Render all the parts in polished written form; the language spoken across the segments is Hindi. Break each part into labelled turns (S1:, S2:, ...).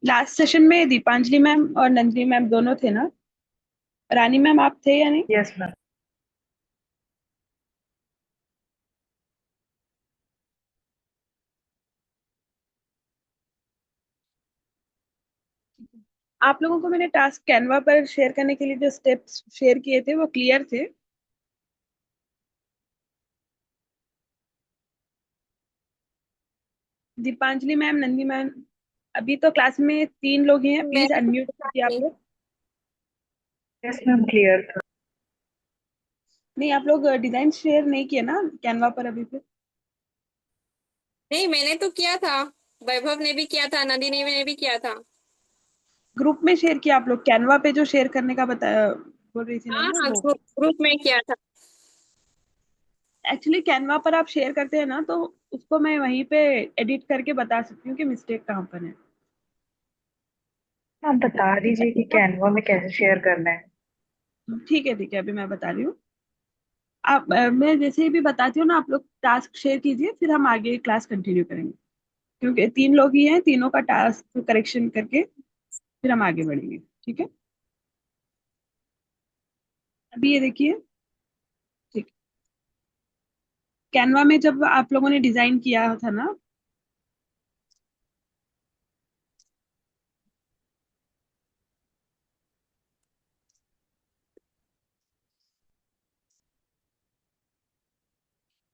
S1: लास्ट सेशन में दीपांजलि मैम और नंदिनी मैम दोनों थे ना? रानी मैम आप थे या नहीं?
S2: Yes ma'am.
S1: आप लोगों को मैंने टास्क कैनवा पर शेयर करने के लिए जो स्टेप्स शेयर किए थे वो क्लियर थे? दीपांजलि मैम, नंदिनी मैम, अभी तो क्लास में 3 लोग ही हैं, प्लीज
S2: मैंने तो
S1: अनम्यूट
S2: किया
S1: कीजिए आप
S2: नहीं।
S1: लोग।
S2: यस मैम, क्लियर था।
S1: नहीं, आप लोग डिजाइन शेयर नहीं किए ना कैनवा पर अभी पे?
S2: नहीं, मैंने तो किया था। वैभव ने भी किया था, नंदिनी ने भी किया था।
S1: ग्रुप में शेयर किया आप लोग? कैनवा पे जो शेयर करने का बताया बोल रही थी ना
S2: हाँ
S1: मैं,
S2: हाँ,
S1: वो
S2: ग्रुप ग्रुप में किया था।
S1: एक्चुअली कैनवा पर आप शेयर करते हैं ना, तो उसको मैं वहीं पे एडिट करके बता सकती हूँ कि मिस्टेक कहाँ पर है।
S2: आप बता दीजिए कि कैनवा में कैसे शेयर करना है।
S1: ठीक है ठीक है, अभी मैं बता रही हूँ। आप मैं जैसे ही भी बताती हूँ ना, आप लोग टास्क शेयर कीजिए, फिर हम आगे क्लास कंटिन्यू करेंगे। क्योंकि 3 लोग ही हैं, तीनों का टास्क करेक्शन करके फिर हम आगे बढ़ेंगे। ठीक है, अभी ये देखिए। ठीक, कैनवा में जब आप लोगों ने डिजाइन किया था ना,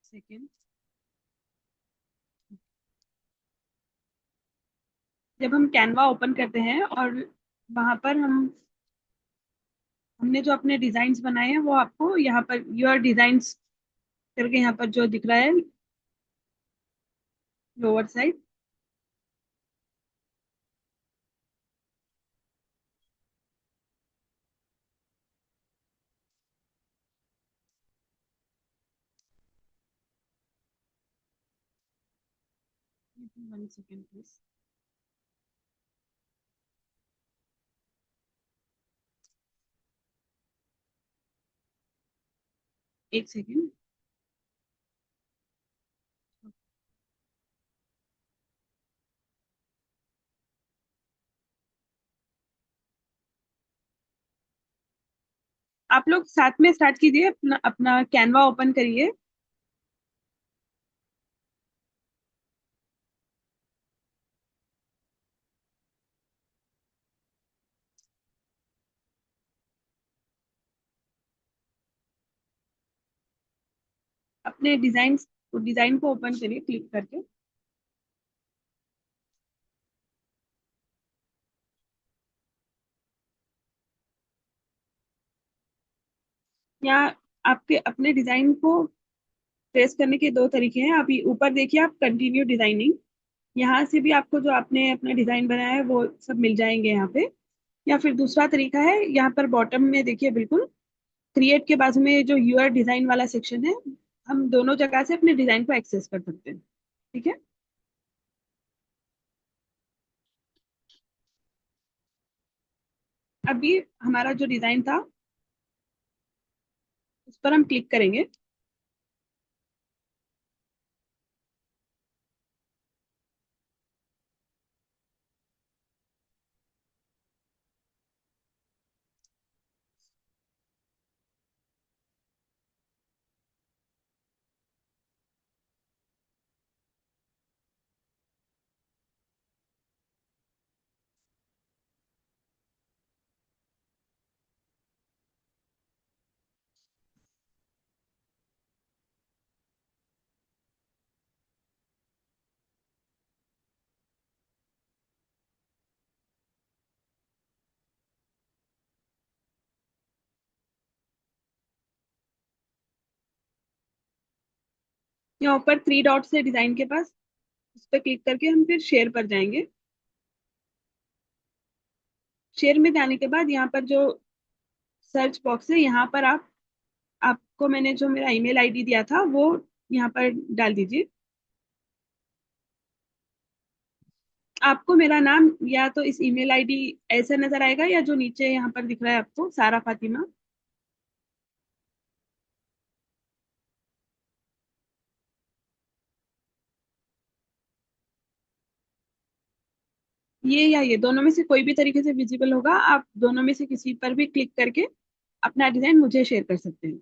S1: सेकेंड, जब हम कैनवा ओपन करते हैं और वहां पर हमने जो अपने डिजाइन्स बनाए हैं वो आपको यहाँ पर योर डिजाइन्स करके यहाँ पर जो दिख रहा है lower side, one second please. एक सेकेंड। आप लोग साथ में स्टार्ट कीजिए, अपना अपना कैनवा ओपन करिए। अपने डिजाइन को ओपन करिए क्लिक करके। यहाँ आपके अपने डिजाइन को ट्रेस करने के 2 तरीके हैं। अभी ऊपर देखिए आप, कंटिन्यू डिजाइनिंग, यहाँ से भी आपको जो आपने अपना डिजाइन बनाया है वो सब मिल जाएंगे यहाँ पे। या फिर दूसरा तरीका है, यहाँ पर बॉटम में देखिए बिल्कुल क्रिएट के बाजू में जो यूआर डिजाइन वाला सेक्शन है, हम दोनों जगह से अपने डिजाइन को एक्सेस कर सकते हैं। ठीक है, अभी हमारा जो डिजाइन था उस पर हम क्लिक करेंगे। यहाँ ऊपर 3 डॉट्स है डिजाइन के पास, उस पर क्लिक करके हम फिर शेयर पर जाएंगे। शेयर में जाने के बाद यहाँ पर जो सर्च बॉक्स है, यहाँ पर आपको मैंने जो मेरा ईमेल आईडी दिया था वो यहाँ पर डाल दीजिए। आपको मेरा नाम या तो इस ईमेल आईडी ऐसा नजर आएगा, या जो नीचे यहाँ पर दिख रहा है आपको, सारा फातिमा। ये या ये दोनों में से कोई भी तरीके से विजिबल होगा, आप दोनों में से किसी पर भी क्लिक करके अपना डिजाइन मुझे शेयर कर सकते हैं।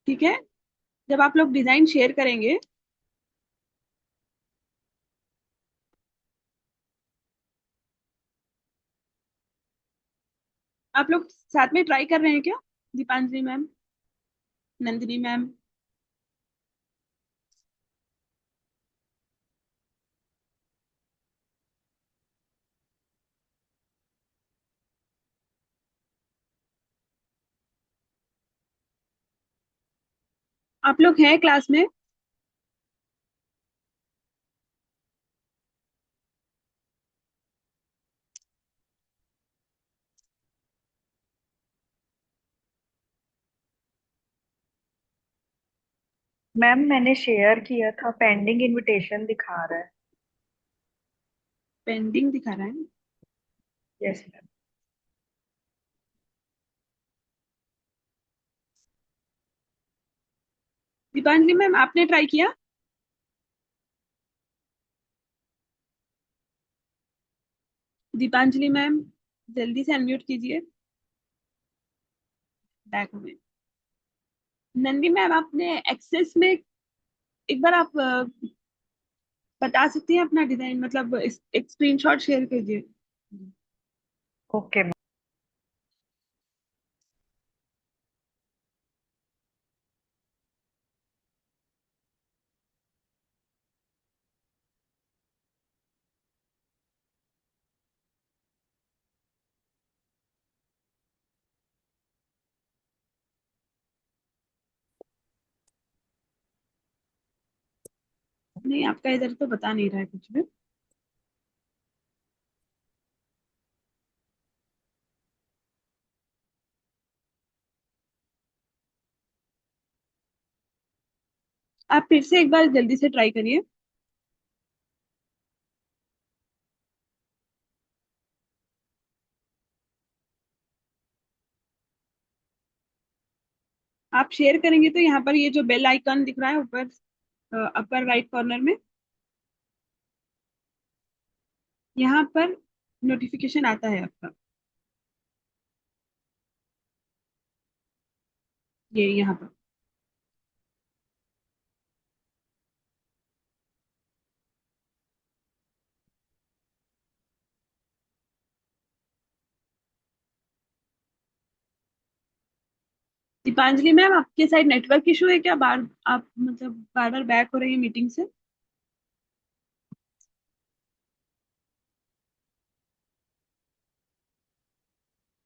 S1: ठीक है। जब आप लोग डिजाइन शेयर करेंगे, आप लोग साथ में ट्राई कर रहे हैं क्या? Deepanjali ma'am, Nandini ma'am. आप लोग हैं क्लास में?
S3: मैम मैंने शेयर किया था, पेंडिंग इनविटेशन दिखा रहा है।
S1: पेंडिंग दिखा रहा है।
S3: Yes ma'am.
S1: दीपांजलि मैम, आपने ट्राई किया? दीपांजलि मैम, जल्दी से अनम्यूट कीजिए। बैक में। नंदी मैम, आपने एक्सेस में एक बार आप बता सकती हैं अपना डिजाइन, मतलब एक स्क्रीनशॉट शेयर कीजिए।
S3: Okay ma'am.
S1: नहीं, आपका इधर तो बता नहीं रहा है कुछ भी। आप फिर से एक बार जल्दी से ट्राई करिए। आप शेयर करेंगे तो यहाँ पर ये जो बेल आइकन दिख रहा है ऊपर अपर राइट कॉर्नर में, यहाँ पर नोटिफिकेशन आता है आपका, ये यहाँ पर। दीपांजलि मैम, आपके साइड नेटवर्क इशू है क्या? बार आप मतलब बार बार बैक हो रही है मीटिंग से।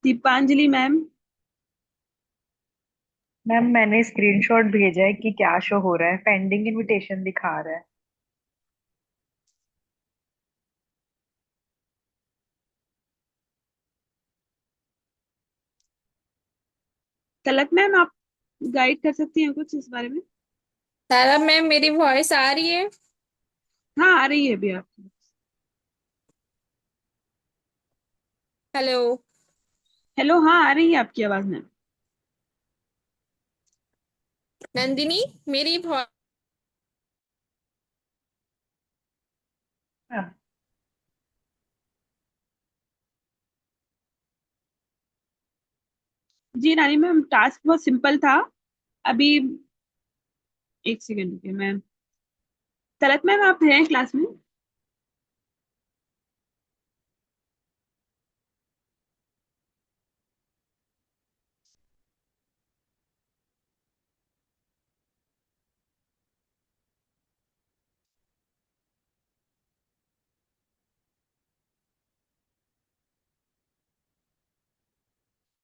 S1: दीपांजलि मैम।
S3: मैम मैंने स्क्रीनशॉट भेजा है कि क्या शो हो रहा है, पेंडिंग इनविटेशन दिखा रहा है।
S1: तलक मैम, आप गाइड कर सकती हैं कुछ इस बारे में?
S2: सारा मैम, मेरी वॉइस आ रही है?
S1: हाँ, आ रही है अभी आपकी।
S2: हेलो।
S1: हेलो, हाँ आ रही है आपकी आवाज मैम।
S2: नंदिनी, मेरी वॉइस।
S3: हाँ।
S1: जी रानी मैम, टास्क बहुत सिंपल था। अभी एक सेकेंड रुकिए मैम। तलत मैम, आप हैं क्लास में?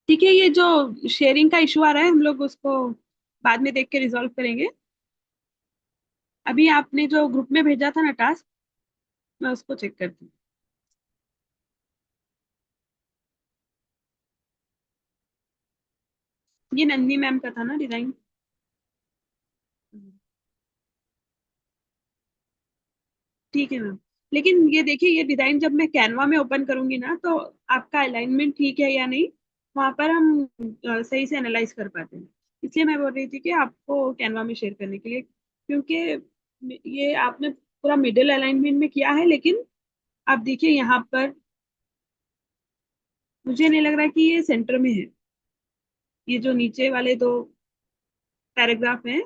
S1: ठीक है, ये जो शेयरिंग का इशू आ रहा है हम लोग उसको बाद में देख के रिजॉल्व करेंगे। अभी आपने जो ग्रुप में भेजा था ना टास्क, मैं उसको चेक करती हूँ। ये नंदी मैम का था ना डिजाइन? ठीक है मैम। लेकिन ये देखिए, ये डिजाइन जब मैं कैनवा में ओपन करूंगी ना, तो आपका अलाइनमेंट ठीक है या नहीं, वहां पर हम सही से एनालाइज कर पाते हैं। इसलिए मैं बोल रही थी कि आपको कैनवा में शेयर करने के लिए, क्योंकि ये आपने पूरा मिडिल अलाइनमेंट में किया है, लेकिन आप देखिए यहाँ पर, मुझे नहीं लग रहा कि ये सेंटर में है। ये जो नीचे वाले दो पैराग्राफ हैं,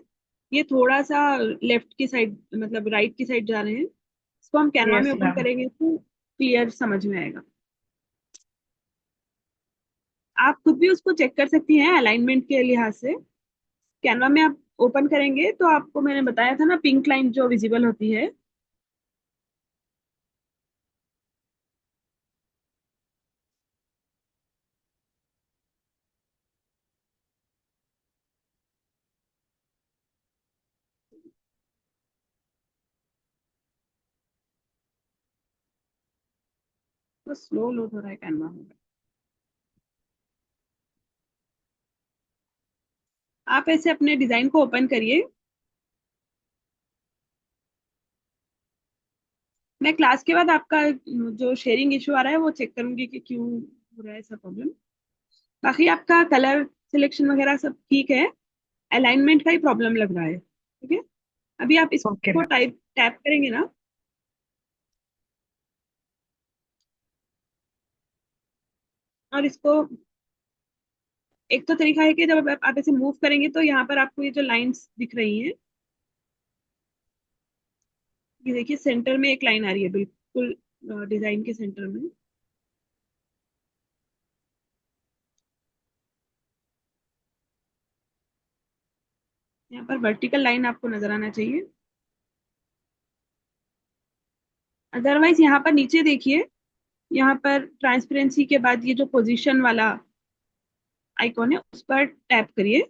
S1: ये थोड़ा सा लेफ्ट की साइड, मतलब राइट की साइड जा रहे हैं। इसको हम कैनवा में
S3: यस
S1: ओपन
S3: मैम।
S1: करेंगे तो क्लियर समझ में आएगा। आप खुद भी उसको चेक कर सकती हैं अलाइनमेंट के लिहाज से। कैनवा में आप ओपन करेंगे तो आपको मैंने बताया था ना, पिंक लाइन जो विजिबल होती है। तो स्लो लोड हो रहा है कैनवा में। आप ऐसे अपने डिजाइन को ओपन करिए। मैं क्लास के बाद आपका जो शेयरिंग इशू आ रहा है वो चेक करूंगी कि क्यों हो रहा है ऐसा प्रॉब्लम। बाकी आपका कलर सिलेक्शन वगैरह सब ठीक है। अलाइनमेंट का ही प्रॉब्लम लग रहा है, ठीक है। अभी आप
S3: ओके
S1: इसको
S3: मैम।
S1: टाइप टैप करेंगे ना, और इसको, एक तो तरीका है कि जब आप ऐसे मूव करेंगे तो यहाँ पर आपको ये जो लाइंस दिख रही हैं, ये देखिए सेंटर में एक लाइन आ रही है बिल्कुल डिजाइन के सेंटर में। यहाँ पर वर्टिकल लाइन आपको नजर आना चाहिए। अदरवाइज यहाँ पर नीचे देखिए, यहाँ पर ट्रांसपेरेंसी के बाद ये जो पोजीशन वाला आइकॉन है उस पर टैप करिए।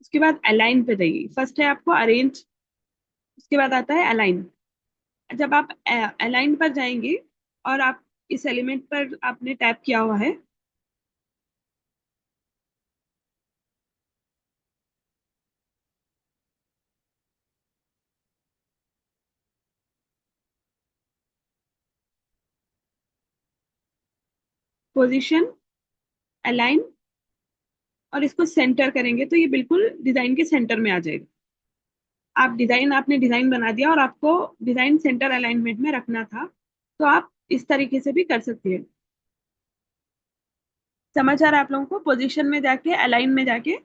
S1: उसके बाद अलाइन पे जाइए। फर्स्ट है आपको अरेंज, उसके बाद आता है अलाइन। जब आप अलाइन पर जाएंगे और आप इस एलिमेंट पर आपने टैप किया हुआ है, पोजीशन, अलाइन, और इसको सेंटर करेंगे तो ये बिल्कुल डिजाइन के सेंटर में आ जाएगा। आप डिजाइन, आपने डिजाइन बना दिया और आपको डिजाइन सेंटर अलाइनमेंट में रखना था, तो आप इस तरीके से भी कर सकती है। समझ आ रहा है आप लोगों को? पोजीशन में जाके, अलाइन में जाके,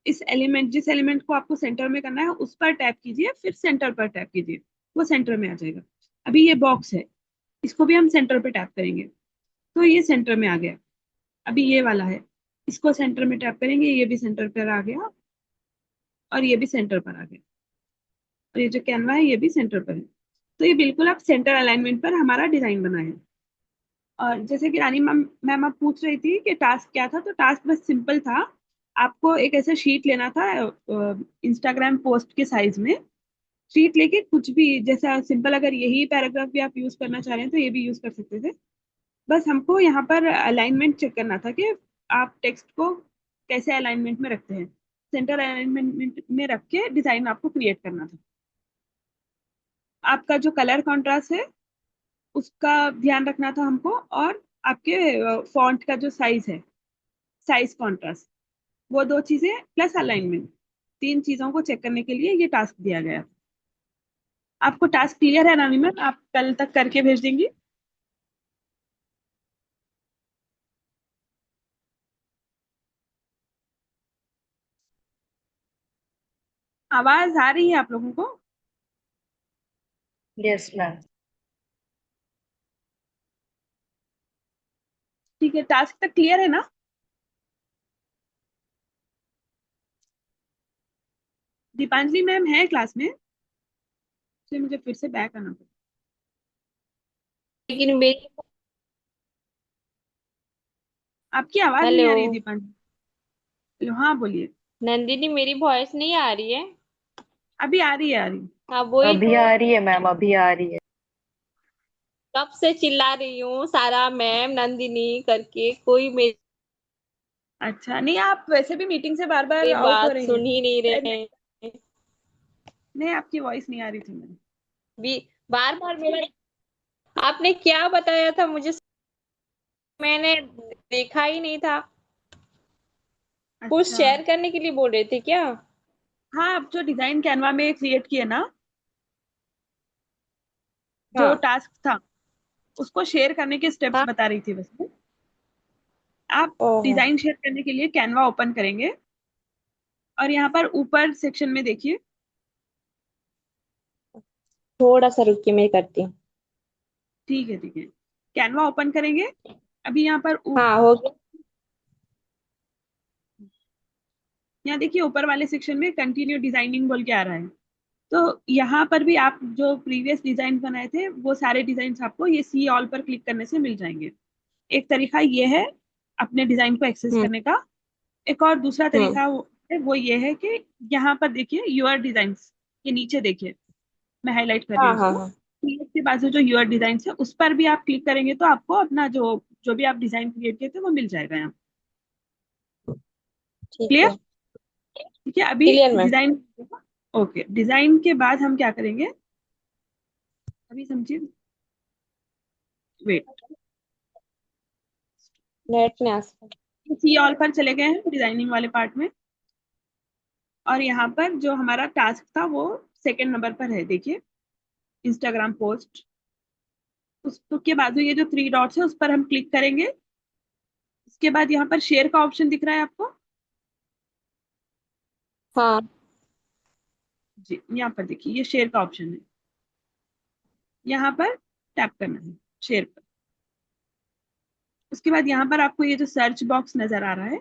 S1: इस एलिमेंट, जिस एलिमेंट को आपको सेंटर में करना है उस पर टैप कीजिए, फिर सेंटर पर टैप कीजिए, वो सेंटर में आ जाएगा। अभी ये बॉक्स है, इसको भी हम सेंटर पे टैप करेंगे तो ये सेंटर में आ गया। अभी ये वाला है, इसको सेंटर में टैप करेंगे, ये भी सेंटर पर आ गया, और ये भी सेंटर पर आ गया, और ये जो कैनवा है ये भी सेंटर पर है। तो ये बिल्कुल आप सेंटर अलाइनमेंट पर हमारा डिजाइन बना है। और जैसे कि रानी मैम मैम आप पूछ रही थी कि टास्क क्या था, तो टास्क बस सिंपल था। आपको एक ऐसा शीट लेना था इंस्टाग्राम पोस्ट के साइज में। शीट लेके कुछ भी, जैसा सिंपल, अगर यही पैराग्राफ भी आप यूज करना चाह रहे हैं तो ये भी यूज कर सकते थे। बस हमको यहाँ पर अलाइनमेंट चेक करना था कि आप टेक्स्ट को कैसे अलाइनमेंट में रखते हैं। सेंटर अलाइनमेंट में रख के डिजाइन आपको क्रिएट करना था। आपका जो कलर कॉन्ट्रास्ट है उसका ध्यान रखना था हमको, और आपके फॉन्ट का जो साइज है, साइज कॉन्ट्रास्ट, वो दो चीजें प्लस अलाइनमेंट, तीन चीजों को चेक करने के लिए ये टास्क दिया गया। आपको टास्क क्लियर है नानी मैम? आप कल तक करके भेज देंगी? आवाज आ रही है आप लोगों को?
S3: Yes ma'am.
S1: ठीक है, टास्क तक क्लियर है ना? दीपांजलि मैम है क्लास में, इसलिए मुझे फिर से बैक आना पड़ा।
S2: लेकिन मेरी,
S1: आपकी आवाज नहीं
S2: हेलो
S1: आ रही है दीपांजलि। हेलो, हाँ बोलिए।
S2: नंदिनी, मेरी वॉइस नहीं आ रही है?
S1: अभी आ रही है, आ रही है।
S2: हाँ वही
S3: अभी
S2: तो।
S3: आ रही है मैम, अभी आ रही है।
S2: कब से चिल्ला रही हूँ सारा मैम नंदिनी करके, कोई मेरी
S1: अच्छा, नहीं आप वैसे भी मीटिंग से बार बार आउट हो
S2: बात
S1: रही हैं।
S2: सुन ही नहीं
S1: शायद
S2: रहे हैं।
S1: नहीं, आपकी वॉइस नहीं आ रही थी मैंने।
S2: भी बार बार मेरा, आपने क्या बताया था मुझे? मैंने देखा ही नहीं था। कुछ
S1: अच्छा,
S2: शेयर करने के लिए बोल रहे थे क्या?
S1: हाँ, आप जो डिजाइन कैनवा में क्रिएट किए ना, जो
S2: हाँ।
S1: टास्क था उसको शेयर करने के स्टेप्स
S2: हाँ।
S1: बता रही थी बस मैं। आप
S2: ओहो।
S1: डिजाइन शेयर करने के लिए कैनवा ओपन करेंगे और यहाँ पर ऊपर सेक्शन में देखिए।
S2: थोड़ा सा रुकिए, मैं करती हूँ।
S1: ठीक है ठीक है, कैनवा ओपन करेंगे। अभी यहाँ पर
S2: हाँ, हो गया।
S1: यहाँ देखिए ऊपर वाले सेक्शन में कंटिन्यू डिजाइनिंग बोल के आ रहा है। तो यहाँ पर भी आप जो प्रीवियस डिजाइन बनाए थे वो सारे डिजाइन आपको ये सी ऑल पर क्लिक करने से मिल जाएंगे। एक तरीका ये है अपने डिजाइन को एक्सेस
S2: हम्म।
S1: करने का। एक और दूसरा
S2: हम्म।
S1: तरीका वो ये है कि यहाँ पर देखिए यूआर डिजाइन्स के नीचे देखिए, मैं हाईलाइट कर रही
S2: हाँ
S1: हूँ
S2: हाँ
S1: उसको।
S2: हाँ।
S1: उसके बाजू जो यूआर डिजाइन है उस पर भी आप क्लिक करेंगे तो आपको अपना जो जो भी आप डिजाइन क्रिएट किए थे वो मिल जाएगा यहाँ।
S2: ठीक
S1: क्लियर?
S2: है।
S1: ठीक है, अभी
S2: clear ma'am.
S1: Design. Okay, design के बाद हम क्या करेंगे अभी समझिए। वेट,
S2: नेट में आसपास।
S1: सी ऑल पर चले गए हैं डिजाइनिंग वाले पार्ट में। और यहाँ पर जो हमारा टास्क था वो सेकंड नंबर पर है देखिए, इंस्टाग्राम पोस्ट। उसके बाजू ये जो थ्री डॉट्स है उस पर हम क्लिक करेंगे। उसके बाद यहाँ पर शेयर का ऑप्शन दिख रहा है आपको।
S2: हाँ।
S1: जी, यहाँ पर देखिए ये शेयर का ऑप्शन है, यहाँ पर टैप करना है शेयर पर। उसके बाद यहाँ पर आपको ये जो सर्च बॉक्स नजर आ रहा है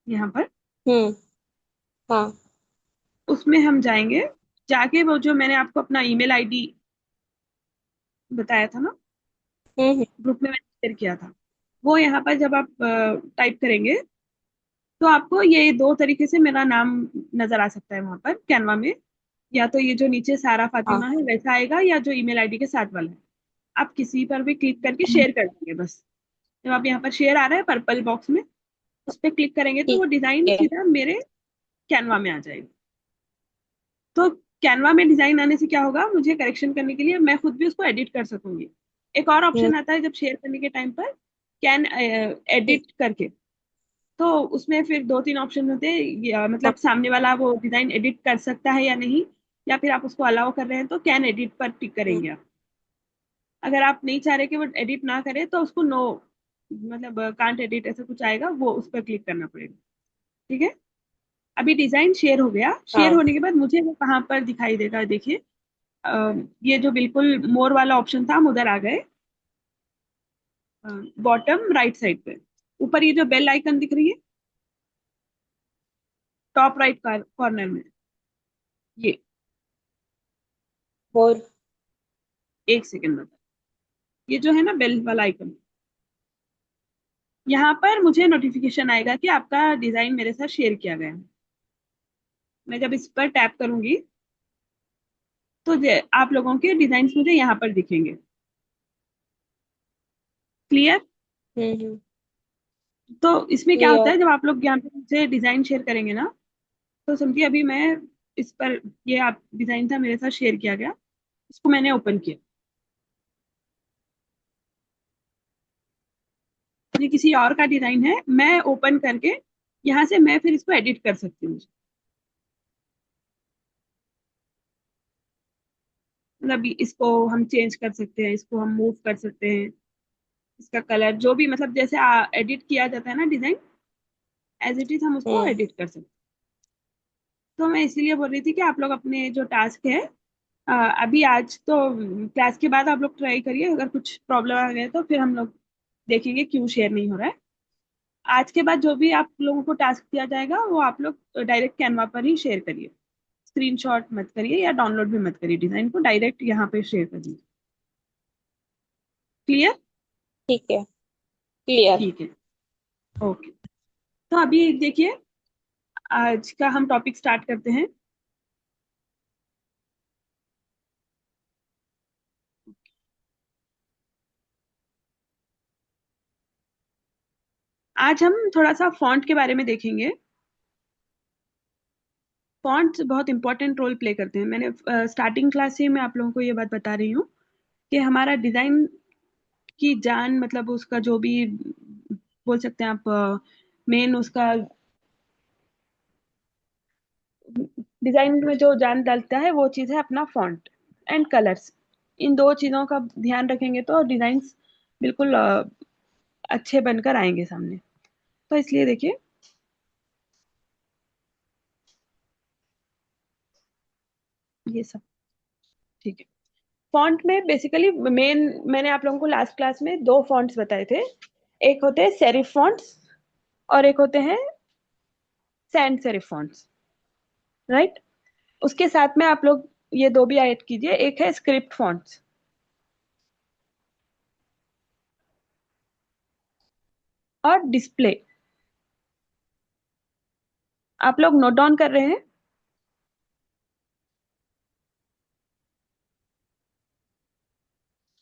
S1: यहाँ पर,
S2: हम्म। हाँ।
S1: उसमें हम जाएंगे। जाके वो जो मैंने आपको अपना ईमेल आईडी बताया था ना,
S2: हम्म।
S1: ग्रुप में मैंने शेयर किया था, वो यहाँ पर जब आप टाइप करेंगे तो आपको ये दो तरीके से मेरा नाम नजर आ सकता है वहां पर कैनवा में। या तो ये जो नीचे सारा
S2: हाँ।
S1: फातिमा है वैसा आएगा, या जो ईमेल आईडी के साथ वाला है। आप किसी पर भी क्लिक करके शेयर कर देंगे बस। जब आप यहाँ पर शेयर आ रहा है पर्पल बॉक्स में, उस पर क्लिक करेंगे तो
S2: ठीक
S1: वो डिजाइन
S2: है।
S1: सीधा मेरे कैनवा में आ जाएगा। तो कैनवा में डिजाइन आने से क्या होगा, मुझे करेक्शन करने के लिए मैं खुद भी उसको एडिट कर सकूंगी। एक और
S2: हम्म।
S1: ऑप्शन आता है जब शेयर करने के टाइम पर, कैन
S2: ठीक।
S1: एडिट करके। तो उसमें फिर दो तीन ऑप्शन होते हैं,
S2: हाँ।
S1: मतलब सामने वाला वो डिजाइन एडिट कर सकता है या नहीं, या फिर आप उसको अलाउ कर रहे हैं तो कैन एडिट पर टिक
S2: हम्म।
S1: करेंगे आप। अगर आप नहीं चाह रहे कि वो एडिट ना करे तो उसको नो, मतलब कांट एडिट ऐसा कुछ आएगा, वो उस पर क्लिक करना पड़ेगा। ठीक है, अभी डिजाइन शेयर हो गया। शेयर
S2: हाँ।
S1: होने के बाद मुझे वो कहाँ पर दिखाई देगा देखिए। ये जो बिल्कुल मोर वाला ऑप्शन था हम उधर आ गए, बॉटम राइट साइड पे। ऊपर ये जो बेल आइकन दिख रही है टॉप राइट कॉर्नर में, ये
S2: और।
S1: एक सेकंड में, ये जो है ना बेल वाला आइकन, यहाँ पर मुझे नोटिफिकेशन आएगा कि आपका डिजाइन मेरे साथ शेयर किया गया है। मैं जब इस पर टैप करूंगी तो आप लोगों के डिजाइन मुझे यहाँ पर दिखेंगे। क्लियर?
S2: हम्म।
S1: तो इसमें क्या होता
S2: क्लियर।
S1: है जब आप लोग यहाँ पे मुझे डिजाइन शेयर करेंगे ना, तो समझिए अभी मैं इस पर, ये आप डिजाइन था मेरे साथ शेयर किया गया, इसको मैंने ओपन किया। ये किसी और का डिजाइन है, मैं ओपन करके यहाँ से मैं फिर इसको एडिट कर सकती हूँ। मतलब इसको हम चेंज कर सकते हैं, इसको हम मूव कर सकते हैं, इसका कलर जो भी, मतलब जैसे एडिट किया जाता है ना डिजाइन, एज इट इज हम उसको
S2: हम्म।
S1: एडिट कर सकते हैं। तो मैं इसीलिए बोल रही थी कि आप लोग अपने जो टास्क है, अ, अभी आज तो क्लास के बाद आप लोग ट्राई करिए। अगर कुछ प्रॉब्लम आ गया तो फिर हम लोग देखेंगे क्यों शेयर नहीं हो रहा है। आज के बाद जो भी आप लोगों को टास्क दिया जाएगा वो आप लोग डायरेक्ट कैनवा पर ही शेयर करिए। स्क्रीनशॉट मत करिए या डाउनलोड भी मत करिए, डिजाइन को डायरेक्ट यहाँ पे शेयर कर दीजिए। क्लियर?
S2: ठीक है। क्लियर।
S1: ठीक है, ओके। तो अभी देखिए आज का हम टॉपिक स्टार्ट करते हैं। आज हम थोड़ा सा फॉन्ट के बारे में देखेंगे। फॉन्ट्स बहुत इंपॉर्टेंट रोल प्ले करते हैं। मैंने स्टार्टिंग क्लास से मैं आप लोगों को ये बात बता रही हूँ कि हमारा डिजाइन की जान, मतलब उसका जो भी बोल सकते हैं आप, मेन उसका डिजाइन में जो जान डालता है वो चीज है अपना फॉन्ट एंड कलर्स। इन दो चीजों का ध्यान रखेंगे तो डिजाइन बिल्कुल अच्छे बनकर आएंगे सामने। तो इसलिए देखिए, ये सब ठीक है। फॉन्ट में बेसिकली मेन, मैंने आप लोगों को लास्ट क्लास में दो फॉन्ट्स बताए थे। एक होते हैं सेरिफ फॉन्ट्स और एक होते हैं सैंड सेरिफ फॉन्ट्स, राइट। उसके साथ में आप लोग ये दो भी ऐड कीजिए। एक है स्क्रिप्ट फॉन्ट्स और डिस्प्ले। आप लोग नोट डाउन कर रहे हैं?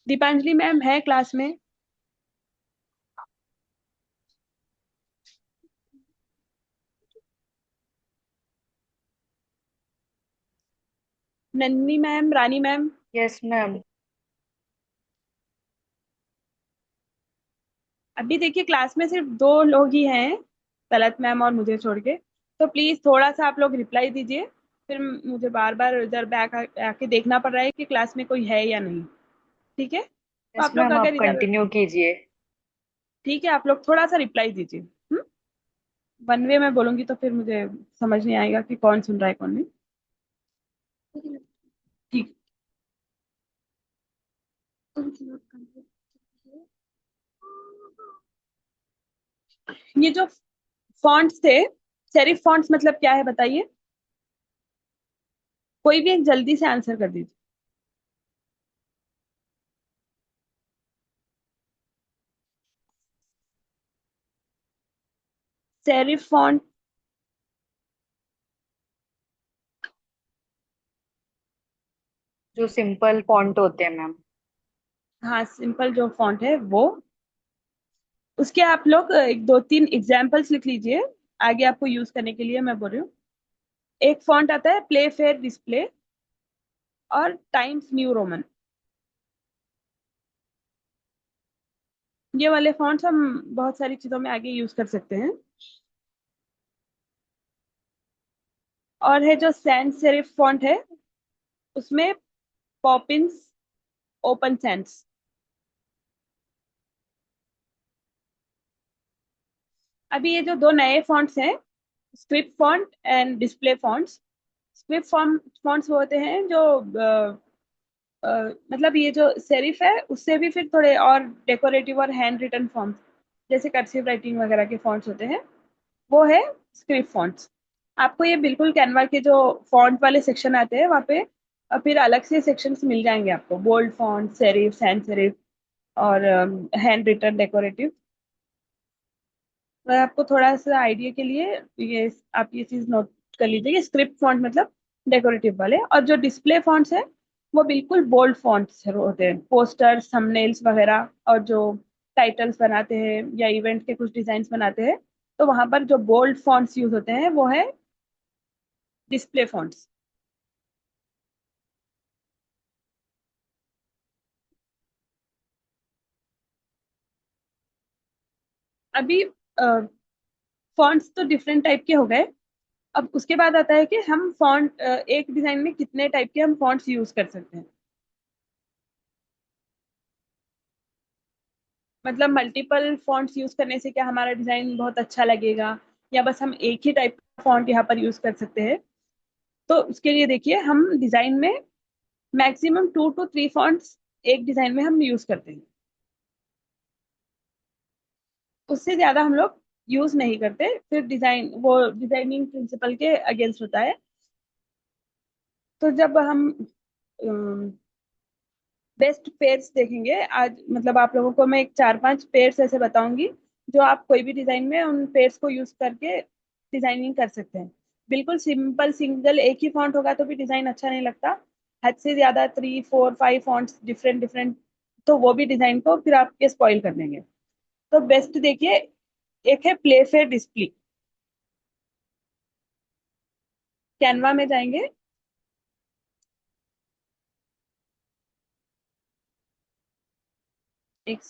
S1: दीपांजलि मैम है क्लास में? नन्नी मैम, रानी मैम?
S3: Yes ma'am.
S1: अभी देखिए क्लास में सिर्फ दो लोग ही हैं, तलत मैम और मुझे छोड़ के। तो प्लीज थोड़ा सा आप लोग रिप्लाई दीजिए। फिर मुझे बार बार इधर बैक आके देखना पड़ रहा है कि क्लास में कोई है या नहीं। ठीक है, तो
S3: यस
S1: आप लोग
S3: मैम,
S1: अगर
S3: आप
S1: इधर,
S3: कंटिन्यू कीजिए।
S1: ठीक है, आप लोग थोड़ा सा रिप्लाई दीजिए। वन वे में बोलूंगी तो फिर मुझे समझ नहीं आएगा कि कौन सुन रहा है कौन नहीं। ठीक। ये जो फॉन्ट्स थे, सेरिफ फॉन्ट्स मतलब क्या है बताइए? कोई भी एक जल्दी से आंसर कर दीजिए। सेरिफ फॉन्ट,
S3: जो सिंपल फॉन्ट होते हैं मैम।
S1: हाँ सिंपल जो फॉन्ट है वो। उसके आप लोग एक दो तीन एग्जाम्पल्स लिख लीजिए, आगे आपको यूज करने के लिए मैं बोल रही हूँ। एक फॉन्ट आता है प्ले फेयर डिस्प्ले और टाइम्स न्यू रोमन। ये वाले फॉन्ट्स हम बहुत सारी चीजों में आगे यूज कर सकते हैं। और है जो सैंस सेरिफ फॉन्ट है, उसमें पॉपिंस, ओपन सेंस। अभी ये जो दो नए फॉन्ट्स हैं, script font and display fonts. Script fonts वो होते हैं जो मतलब ये जो सेरिफ है उससे भी फिर थोड़े और डेकोरेटिव और हैंड रिटन फॉन्ट्स, जैसे कर्सिव राइटिंग वगैरह के फॉन्ट्स होते हैं, वो है स्क्रिप्ट फॉन्ट्स। आपको ये बिल्कुल कैनवा के जो फॉन्ट वाले सेक्शन आते हैं वहाँ पे फिर अलग से सेक्शंस मिल जाएंगे आपको, bold font, serif, sans serif और हैंड रिटन डेकोरेटिव। मैं आपको थोड़ा सा आइडिया के लिए ये, आप ये चीज नोट कर लीजिए कि स्क्रिप्ट फॉन्ट मतलब डेकोरेटिव वाले, और जो डिस्प्ले फॉन्ट्स है वो बिल्कुल बोल्ड फॉन्ट्स होते हैं, पोस्टर्स, थंबनेल्स वगैरह, और जो टाइटल्स बनाते हैं या इवेंट के कुछ डिजाइन बनाते हैं, तो वहां पर जो बोल्ड फॉन्ट्स यूज होते हैं वो है डिस्प्ले फॉन्ट्स। अभी फॉन्ट्स तो डिफरेंट टाइप के हो गए। अब उसके बाद आता है कि हम फॉन्ट, एक डिजाइन में कितने टाइप के हम फॉन्ट्स यूज कर सकते हैं। मतलब मल्टीपल फॉन्ट्स यूज करने से क्या हमारा डिजाइन बहुत अच्छा लगेगा, या बस हम एक ही टाइप का फॉन्ट यहाँ पर यूज कर सकते हैं? तो उसके लिए देखिए, हम डिजाइन में मैक्सिमम 2 to 3 फॉन्ट्स एक डिजाइन में हम यूज करते हैं। उससे ज्यादा हम लोग यूज नहीं करते, फिर डिजाइन वो डिजाइनिंग प्रिंसिपल के अगेंस्ट होता है। तो जब हम बेस्ट पेयर्स देखेंगे आज, मतलब आप लोगों को मैं एक 4-5 पेयर्स ऐसे बताऊंगी जो आप कोई भी डिजाइन में उन पेयर्स को यूज करके डिजाइनिंग कर सकते हैं। बिल्कुल सिंपल सिंगल एक ही फॉन्ट होगा तो भी डिजाइन अच्छा नहीं लगता। हद से ज्यादा 3, 4, 5 फॉन्ट्स डिफरेंट डिफरेंट, तो वो भी डिजाइन को फिर आपके स्पॉइल कर देंगे। तो बेस्ट देखिए, एक है प्ले फेयर डिस्प्ले। कैनवा में जाएंगे, एक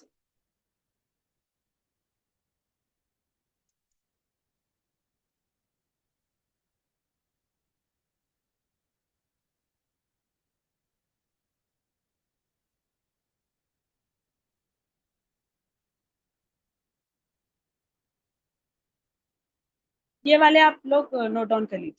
S1: ये वाले आप लोग नोट डाउन कर लीजिए।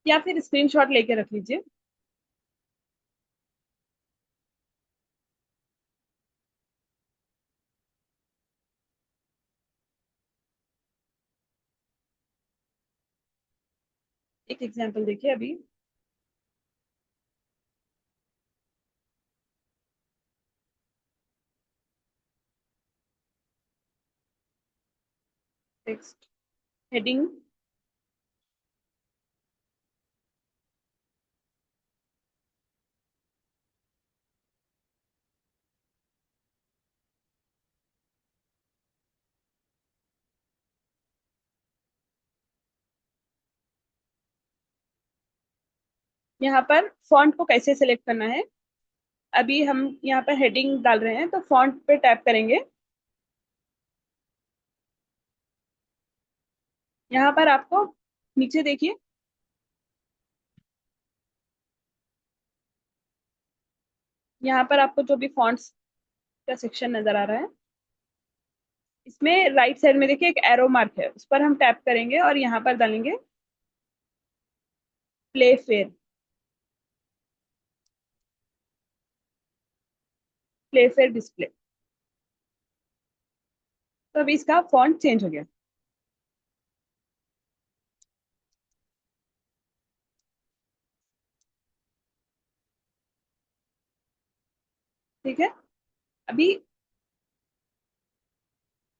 S1: या फिर स्क्रीनशॉट लेके रख लीजिए। एक एग्जांपल देखिए अभी। Text heading. यहाँ पर फॉन्ट को कैसे सिलेक्ट करना है, अभी हम यहाँ पर हेडिंग डाल रहे हैं तो फॉन्ट पे टैप करेंगे। यहाँ पर आपको नीचे देखिए, यहाँ पर आपको जो भी फॉन्ट्स का सेक्शन नजर आ रहा है, इसमें राइट साइड में देखिए एक एरो मार्क है, उस पर हम टैप करेंगे और यहाँ पर डालेंगे play fair. Play fair display. तो अभी इसका फॉन्ट चेंज हो गया। ठीक है। अभी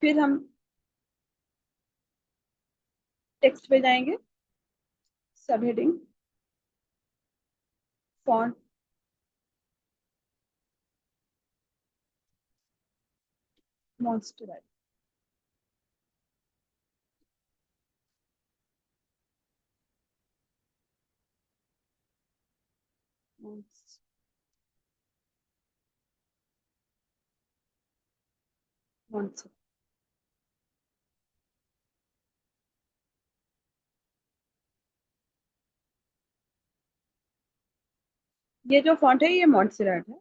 S1: फिर हम टेक्स्ट पे जाएंगे, सब हेडिंग, फॉन्ट, मॉन्स्टर, मॉन्स्टर। ये जो फॉन्ट है ये मॉन्स्टेराट है।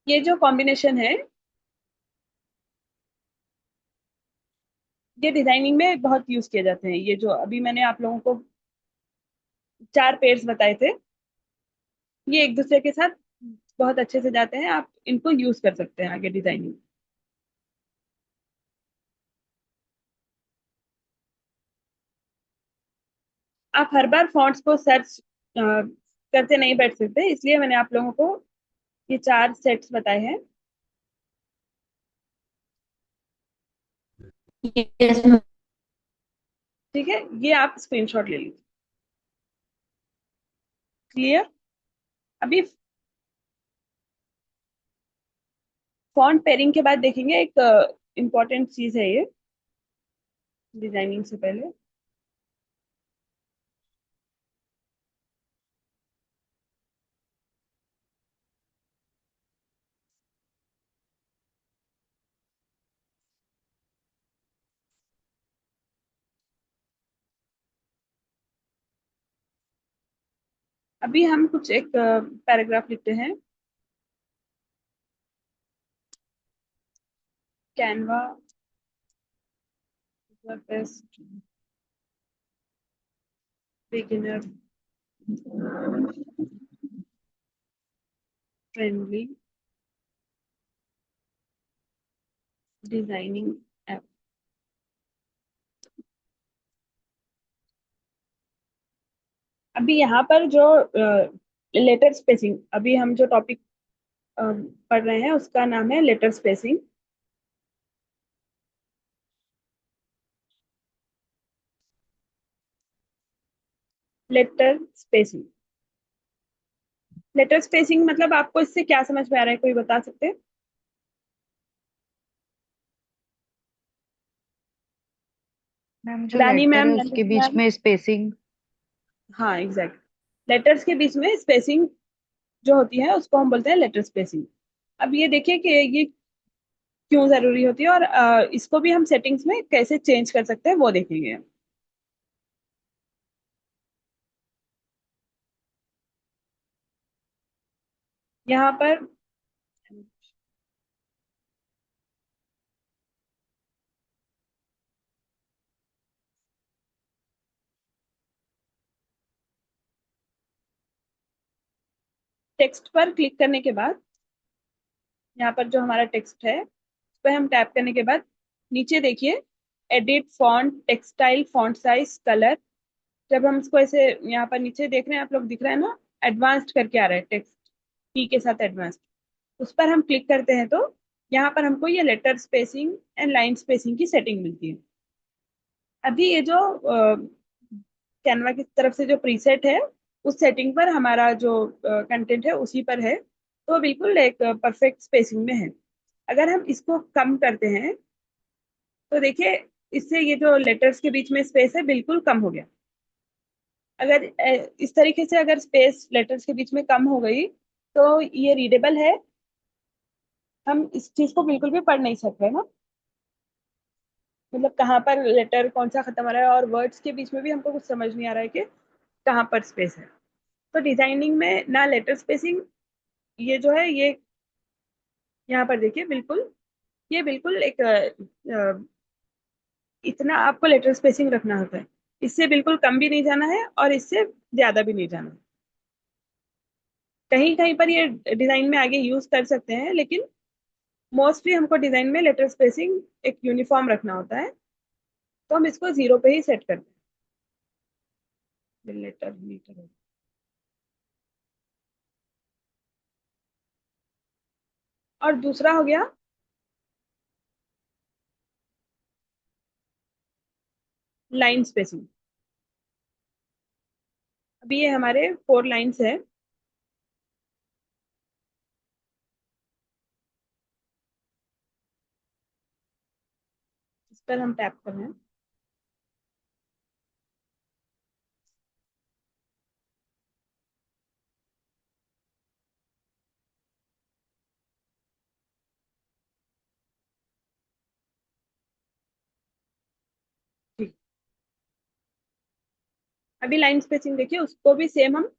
S1: ये जो कॉम्बिनेशन है, ये डिजाइनिंग में बहुत यूज किए जाते हैं। ये जो अभी मैंने आप लोगों को चार पेयर्स बताए थे, ये एक दूसरे के साथ बहुत अच्छे से जाते हैं, आप इनको यूज कर सकते हैं आगे डिजाइनिंग। आप हर बार फॉन्ट्स को सर्च करते नहीं बैठ सकते, इसलिए मैंने आप लोगों को ये चार सेट्स बताए हैं।
S2: यस।
S1: ठीक है, ये आप स्क्रीनशॉट ले लीजिए। क्लियर। अभी फॉन्ट पेयरिंग के बाद देखेंगे एक इम्पॉर्टेंट चीज है ये, डिजाइनिंग से पहले। अभी हम कुछ एक पैराग्राफ लिखते हैं। Canva best beginner friendly designing app. अभी यहाँ पर जो लेटर स्पेसिंग, अभी हम जो टॉपिक पढ़ रहे हैं उसका नाम है letter spacing. Letter spacing. Letter spacing मतलब आपको इससे क्या समझ में आ रहा है, कोई बता सकते हैं?
S3: मैम जो
S1: रानी
S3: लेटर
S1: मैम,
S3: है उसके
S1: नंदिनी
S3: बीच
S1: मैम।
S3: में स्पेसिंग।
S1: हाँ एग्जैक्ट। लेटर्स के बीच में स्पेसिंग जो होती है उसको हम बोलते हैं लेटर स्पेसिंग। अब ये देखिए कि ये क्यों जरूरी होती है, और इसको भी हम सेटिंग्स में कैसे चेंज कर सकते हैं वो देखेंगे। यहाँ पर टेक्स्ट पर क्लिक करने के बाद, यहाँ पर जो हमारा टेक्स्ट है उस पर हम टैप करने के बाद नीचे देखिए, edit font, textile, font size, colour. जब हम इसको ऐसे यहाँ पर नीचे देख रहे हैं आप लोग, दिख रहा है ना, एडवांस्ड करके आ रहा है टेक्स्ट, की के साथ एडवांस्ड। उस पर हम क्लिक करते हैं तो यहाँ पर हमको ये letter spacing and line spacing की सेटिंग मिलती है। अभी ये जो कैनवा की तरफ से जो प्रीसेट है, उस सेटिंग पर हमारा जो कंटेंट है उसी पर है, तो बिल्कुल एक परफेक्ट स्पेसिंग में है। अगर हम इसको कम करते हैं तो देखिए, इससे ये जो लेटर्स के बीच में स्पेस है बिल्कुल कम हो गया। अगर इस तरीके से अगर स्पेस लेटर्स के बीच में कम हो गई तो ये रीडेबल है, हम इस चीज को बिल्कुल भी पढ़ नहीं सकते ना, मतलब कहाँ पर लेटर कौन सा खत्म हो रहा है, और वर्ड्स के बीच में भी हमको कुछ समझ नहीं आ रहा है कि कहाँ पर स्पेस है। तो डिजाइनिंग में ना लेटर स्पेसिंग, ये जो है ये यहाँ पर देखिए बिल्कुल, ये बिल्कुल एक इतना आपको लेटर स्पेसिंग रखना होता है, इससे बिल्कुल कम भी नहीं जाना है और इससे ज्यादा भी नहीं जाना है। कहीं कहीं पर ये डिजाइन में आगे यूज कर सकते हैं, लेकिन मोस्टली हमको डिजाइन में लेटर स्पेसिंग एक यूनिफॉर्म रखना होता है, तो हम इसको 0 पे ही सेट करते हैं। लेटर मीटर, और दूसरा हो गया लाइन स्पेसिंग। अभी ये हमारे 4 लाइन्स है, इस पर हम टैप कर रहे हैं। ठीक, अभी लाइन स्पेसिंग देखिए, उसको भी सेम हम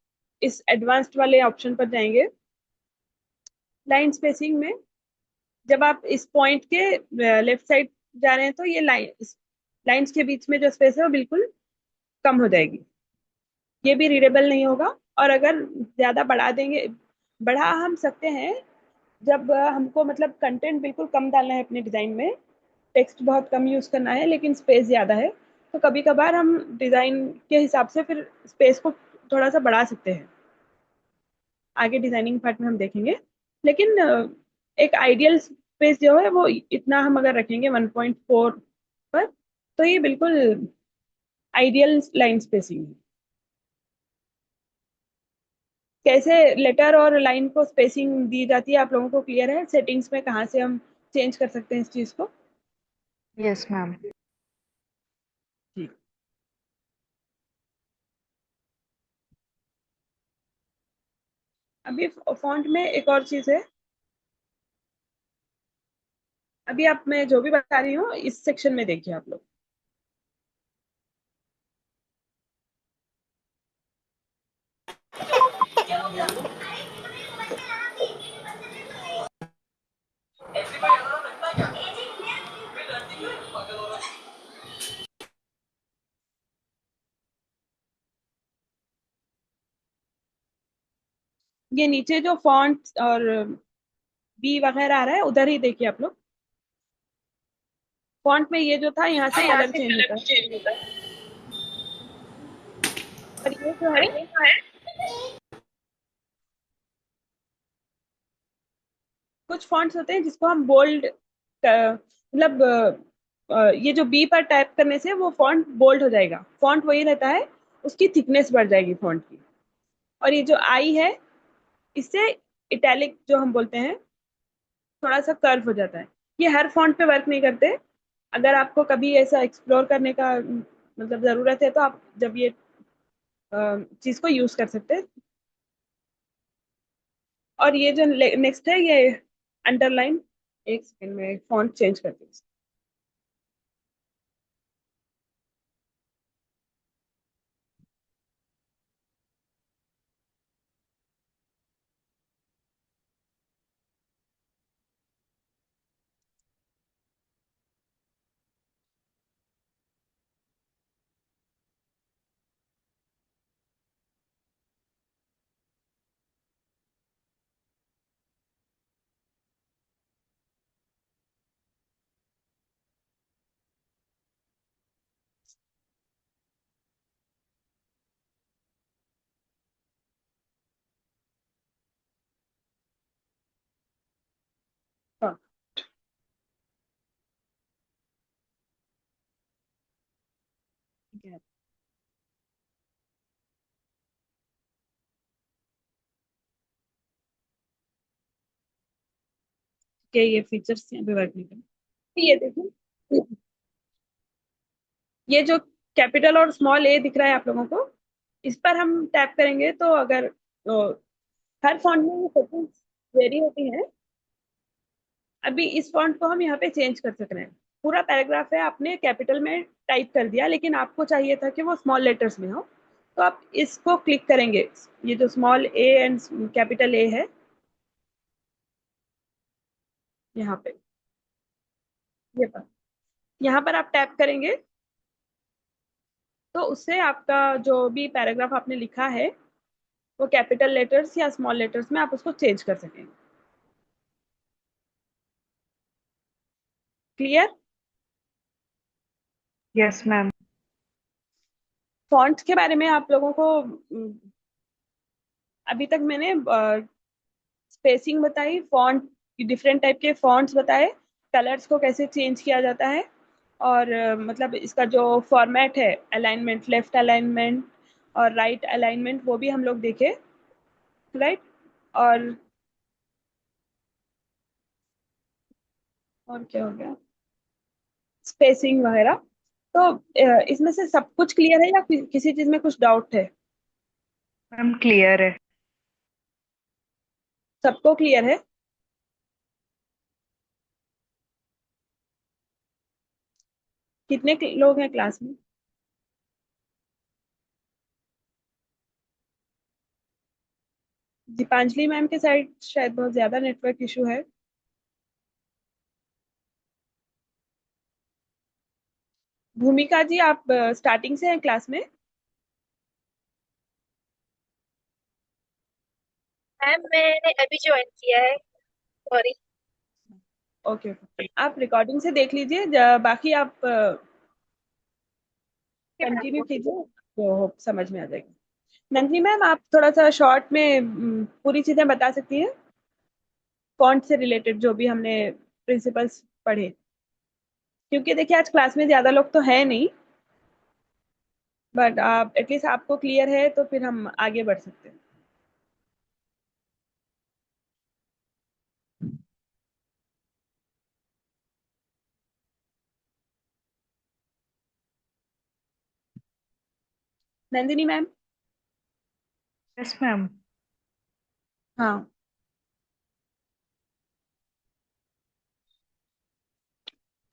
S1: इस एडवांस्ड वाले ऑप्शन पर जाएंगे। लाइन स्पेसिंग में जब आप इस पॉइंट के लेफ्ट साइड जा रहे हैं तो ये लाइंस के बीच में जो स्पेस है वो बिल्कुल कम हो जाएगी, ये भी रीडेबल नहीं होगा। और अगर ज्यादा बढ़ा देंगे, बढ़ा हम सकते हैं जब हमको मतलब कंटेंट बिल्कुल कम डालना है अपने डिजाइन में, टेक्स्ट बहुत कम यूज करना है लेकिन स्पेस ज्यादा है, तो कभी कभार हम डिजाइन के हिसाब से फिर स्पेस को थोड़ा सा बढ़ा सकते हैं, आगे डिजाइनिंग पार्ट में हम देखेंगे। लेकिन एक आइडियल स्पेस जो है वो इतना हम अगर रखेंगे 1.4 पर, तो ये बिल्कुल आइडियल लाइन स्पेसिंग है। कैसे लेटर और लाइन को स्पेसिंग दी जाती है आप लोगों को क्लियर है? सेटिंग्स में कहाँ से हम चेंज कर सकते हैं इस चीज को?
S3: Yes ma'am.
S1: ठीक, अभी फॉन्ट में एक और चीज है। अभी आप, मैं जो भी बता रही हूँ इस सेक्शन में देखिए आप लोग, ये नीचे जो फॉन्ट और बी वगैरह आ रहा है उधर ही देखिए आप लोग, फॉन्ट में ये जो था यहाँ से
S2: यहाँ
S1: कलर
S2: से
S1: चेंज होता
S2: कलर
S1: है,
S2: चेंज होता है।
S1: और ये जो
S2: और
S1: है,
S2: ये जो है,
S1: कुछ फॉन्ट्स होते हैं जिसको हम बोल्ड, मतलब ये जो बी पर टाइप करने से वो फॉन्ट बोल्ड हो जाएगा, फॉन्ट वही रहता है, उसकी थिकनेस बढ़ जाएगी फॉन्ट की। और ये जो आई है, इससे इटैलिक जो हम बोलते हैं, थोड़ा सा कर्व हो जाता है। ये हर फॉन्ट पे वर्क नहीं करते, अगर आपको कभी ऐसा एक्सप्लोर करने का मतलब जरूरत है तो आप जब ये चीज को यूज कर सकते हैं। और ये जो नेक्स्ट है ये अंडरलाइन, एक सेकंड में फॉन्ट चेंज करती हूँ। हाँ, ठीक है। ये फीचर्स यहाँ पे वर्क नहीं करेंगे। ये देखो, ये जो कैपिटल और स्मॉल ए दिख रहा है आप लोगों को, इस पर हम टैप करेंगे तो अगर हर फॉन्ट में ये सेटिंग्स वेरी होती हैं। अभी इस फॉन्ट को हम यहाँ पे चेंज कर सक रहे हैं। पूरा पैराग्राफ है, आपने कैपिटल में टाइप कर दिया, लेकिन आपको चाहिए था कि वो स्मॉल लेटर्स में हो, तो आप इसको क्लिक करेंगे। ये जो small A and capital A है, यहाँ पे, ये पर, यहाँ पर आप टैप करेंगे तो उससे आपका जो भी पैराग्राफ आपने लिखा है वो कैपिटल लेटर्स या स्मॉल लेटर्स में आप उसको चेंज कर सकेंगे। क्लियर?
S3: Yes ma'am.
S1: फॉन्ट्स के बारे में आप लोगों को अभी तक मैंने स्पेसिंग बताई, फॉन्ट डिफरेंट टाइप के फॉन्ट्स बताए, कलर्स को कैसे चेंज किया जाता है, और मतलब इसका जो फॉर्मेट है, अलाइनमेंट, लेफ्ट अलाइनमेंट और राइट अलाइनमेंट, वो भी हम लोग देखे, राइट। और और क्या हो गया, स्पेसिंग वगैरह। तो इसमें से सब कुछ क्लियर है या किसी चीज में कुछ डाउट है?
S3: मैम क्लियर है।
S1: सबको क्लियर है? कितने लोग हैं क्लास में? दीपांजलि मैम के साइड शायद बहुत ज्यादा नेटवर्क इशू है। भूमिका जी, आप स्टार्टिंग से हैं क्लास में?
S2: मैम मैंने अभी ज्वाइन किया है, सॉरी।
S1: ओके ओके, आप रिकॉर्डिंग से देख लीजिए, बाकी आप कंटिन्यू कीजिए तो समझ में आ जाएगी। नंदिनी मैम, आप थोड़ा सा शॉर्ट में पूरी चीजें बता सकती हैं, फॉन्ट से रिलेटेड जो भी हमने प्रिंसिपल्स पढ़े, क्योंकि देखिए आज क्लास में ज्यादा लोग तो है नहीं, बट आप एटलीस्ट आपको क्लियर है तो फिर हम आगे बढ़ सकते हैं। नंदिनी मैम?
S3: Yes ma'am.
S1: हाँ,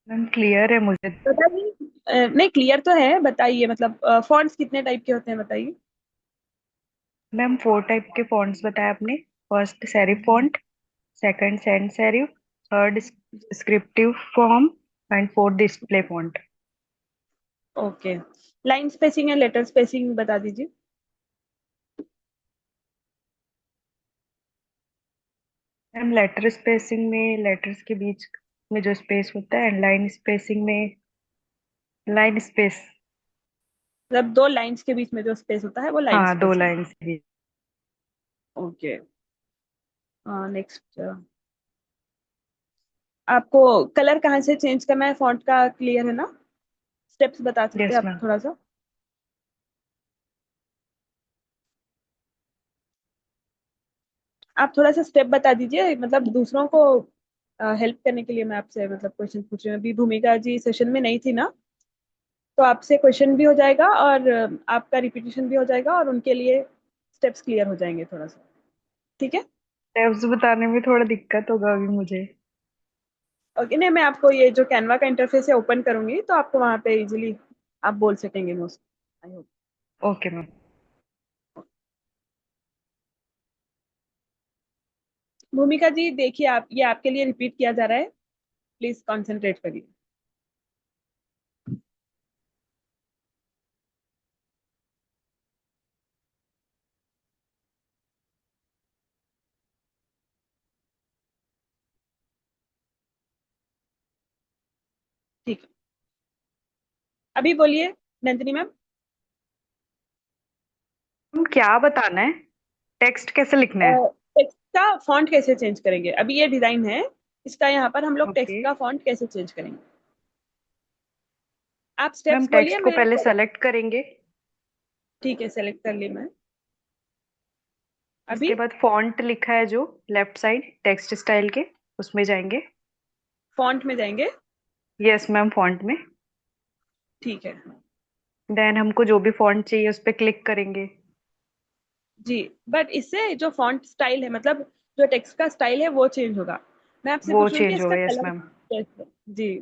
S3: मैम क्लियर है मुझे।
S1: बताइए। नहीं, क्लियर तो है, बताइए, मतलब फॉन्ट्स कितने टाइप के होते हैं बताइए।
S3: मैम 4 टाइप के फॉन्ट्स बताए आपने। First serif font, second sans serif, third scriptive form and fourth display font.
S1: Okay, line spacing and letter spacing बता दीजिए।
S3: मैम लेटर स्पेसिंग में लेटर्स के बीच में जो स्पेस होता है, एंड लाइन स्पेसिंग में लाइन स्पेस।
S1: मतलब दो लाइंस के बीच में जो स्पेस होता है वो लाइन
S3: हाँ, दो
S1: स्पेसिंग।
S3: लाइन्स के बीच।
S1: ओके, नेक्स्ट, आपको कलर कहाँ से चेंज करना है फॉन्ट का क्लियर है ना? स्टेप्स बता सकते हैं
S3: यस
S1: आप
S3: मैम।
S1: थोड़ा सा? आप थोड़ा सा स्टेप बता दीजिए, मतलब दूसरों को हेल्प करने के लिए मैं आपसे मतलब क्वेश्चन पूछ रही हूँ। अभी भूमिका जी सेशन में नहीं थी ना, तो आपसे क्वेश्चन भी हो जाएगा और आपका रिपीटिशन भी हो जाएगा और उनके लिए स्टेप्स क्लियर हो जाएंगे थोड़ा सा। ठीक है?
S3: स्टेप्स बताने में थोड़ा दिक्कत होगा अभी मुझे।
S1: ओके, नहीं मैं आपको ये जो कैनवा का इंटरफेस है ओपन करूंगी तो आपको वहां पे इजीली आप बोल सकेंगे most. I hope.
S3: Okay ma'am.
S1: भूमिका जी देखिए, आप ये आपके लिए रिपीट किया जा रहा है, प्लीज कंसंट्रेट करिए। ठीक है, अभी बोलिए नंदिनी मैम।
S3: मैम क्या बताना है? टेक्स्ट कैसे लिखना है?
S1: टेक्स्ट का फॉन्ट कैसे चेंज करेंगे, अभी ये डिजाइन है, इसका यहाँ पर हम लोग टेक्स्ट
S3: ओके
S1: का फॉन्ट कैसे चेंज करेंगे। आप
S3: मैम,
S1: स्टेप्स बोलिए,
S3: टेक्स्ट को
S1: मैं
S3: पहले सेलेक्ट करेंगे।
S1: ठीक है सेलेक्ट कर ली मैं। अभी
S3: इसके बाद फॉन्ट लिखा है जो लेफ्ट साइड टेक्स्ट स्टाइल के, उसमें जाएंगे।
S1: फॉन्ट में जाएंगे।
S3: यस मैम, फॉन्ट में।
S1: ठीक है
S3: देन हमको जो भी फॉन्ट चाहिए उस पर क्लिक करेंगे।
S1: जी, बट इससे जो फॉन्ट स्टाइल है, मतलब जो टेक्स्ट का स्टाइल है वो चेंज होगा। मैं आपसे
S3: वो
S1: पूछ रही हूँ कि
S3: चेंज
S1: इसका
S3: होगा, यस
S1: कलर
S3: मैम।
S1: कैसे, जी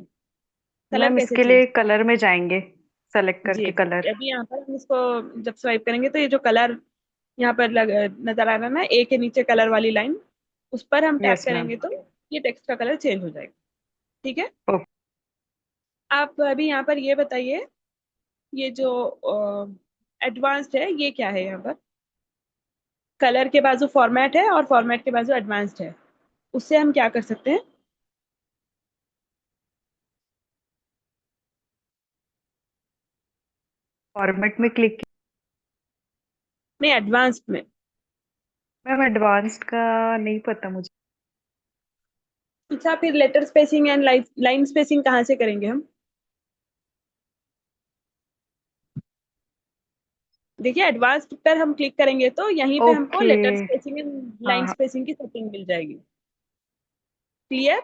S1: कलर
S3: मैम
S1: कैसे
S3: इसके
S1: चेंज।
S3: लिए कलर में जाएंगे, सेलेक्ट
S1: जी
S3: करके कलर।
S1: अभी यहाँ पर हम इसको जब स्वाइप करेंगे तो ये जो कलर यहाँ पर नजर आ रहा है ना, ए के नीचे कलर वाली लाइन, उस पर हम टैप
S3: यस मैम।
S1: करेंगे तो ये टेक्स्ट का कलर चेंज हो जाएगा। ठीक है,
S3: ओके।
S1: आप अभी यहाँ पर ये बताइए, ये जो एडवांस्ड है ये क्या है, यहाँ पर कलर के बाजू फॉर्मेट है और फॉर्मेट के बाजू एडवांस्ड है, उससे हम क्या कर सकते हैं।
S3: फॉर्मेट में क्लिक।
S1: नहीं एडवांस्ड में।
S3: मैम एडवांस्ड का नहीं पता मुझे।
S1: अच्छा, फिर letter spacing and line spacing कहाँ से करेंगे हम। देखिए एडवांस्ड पर हम क्लिक करेंगे तो यहीं पे हमको
S3: okay.
S1: Letter spacing and line
S3: हाँ।
S1: स्पेसिंग की सेटिंग मिल जाएगी। क्लियर।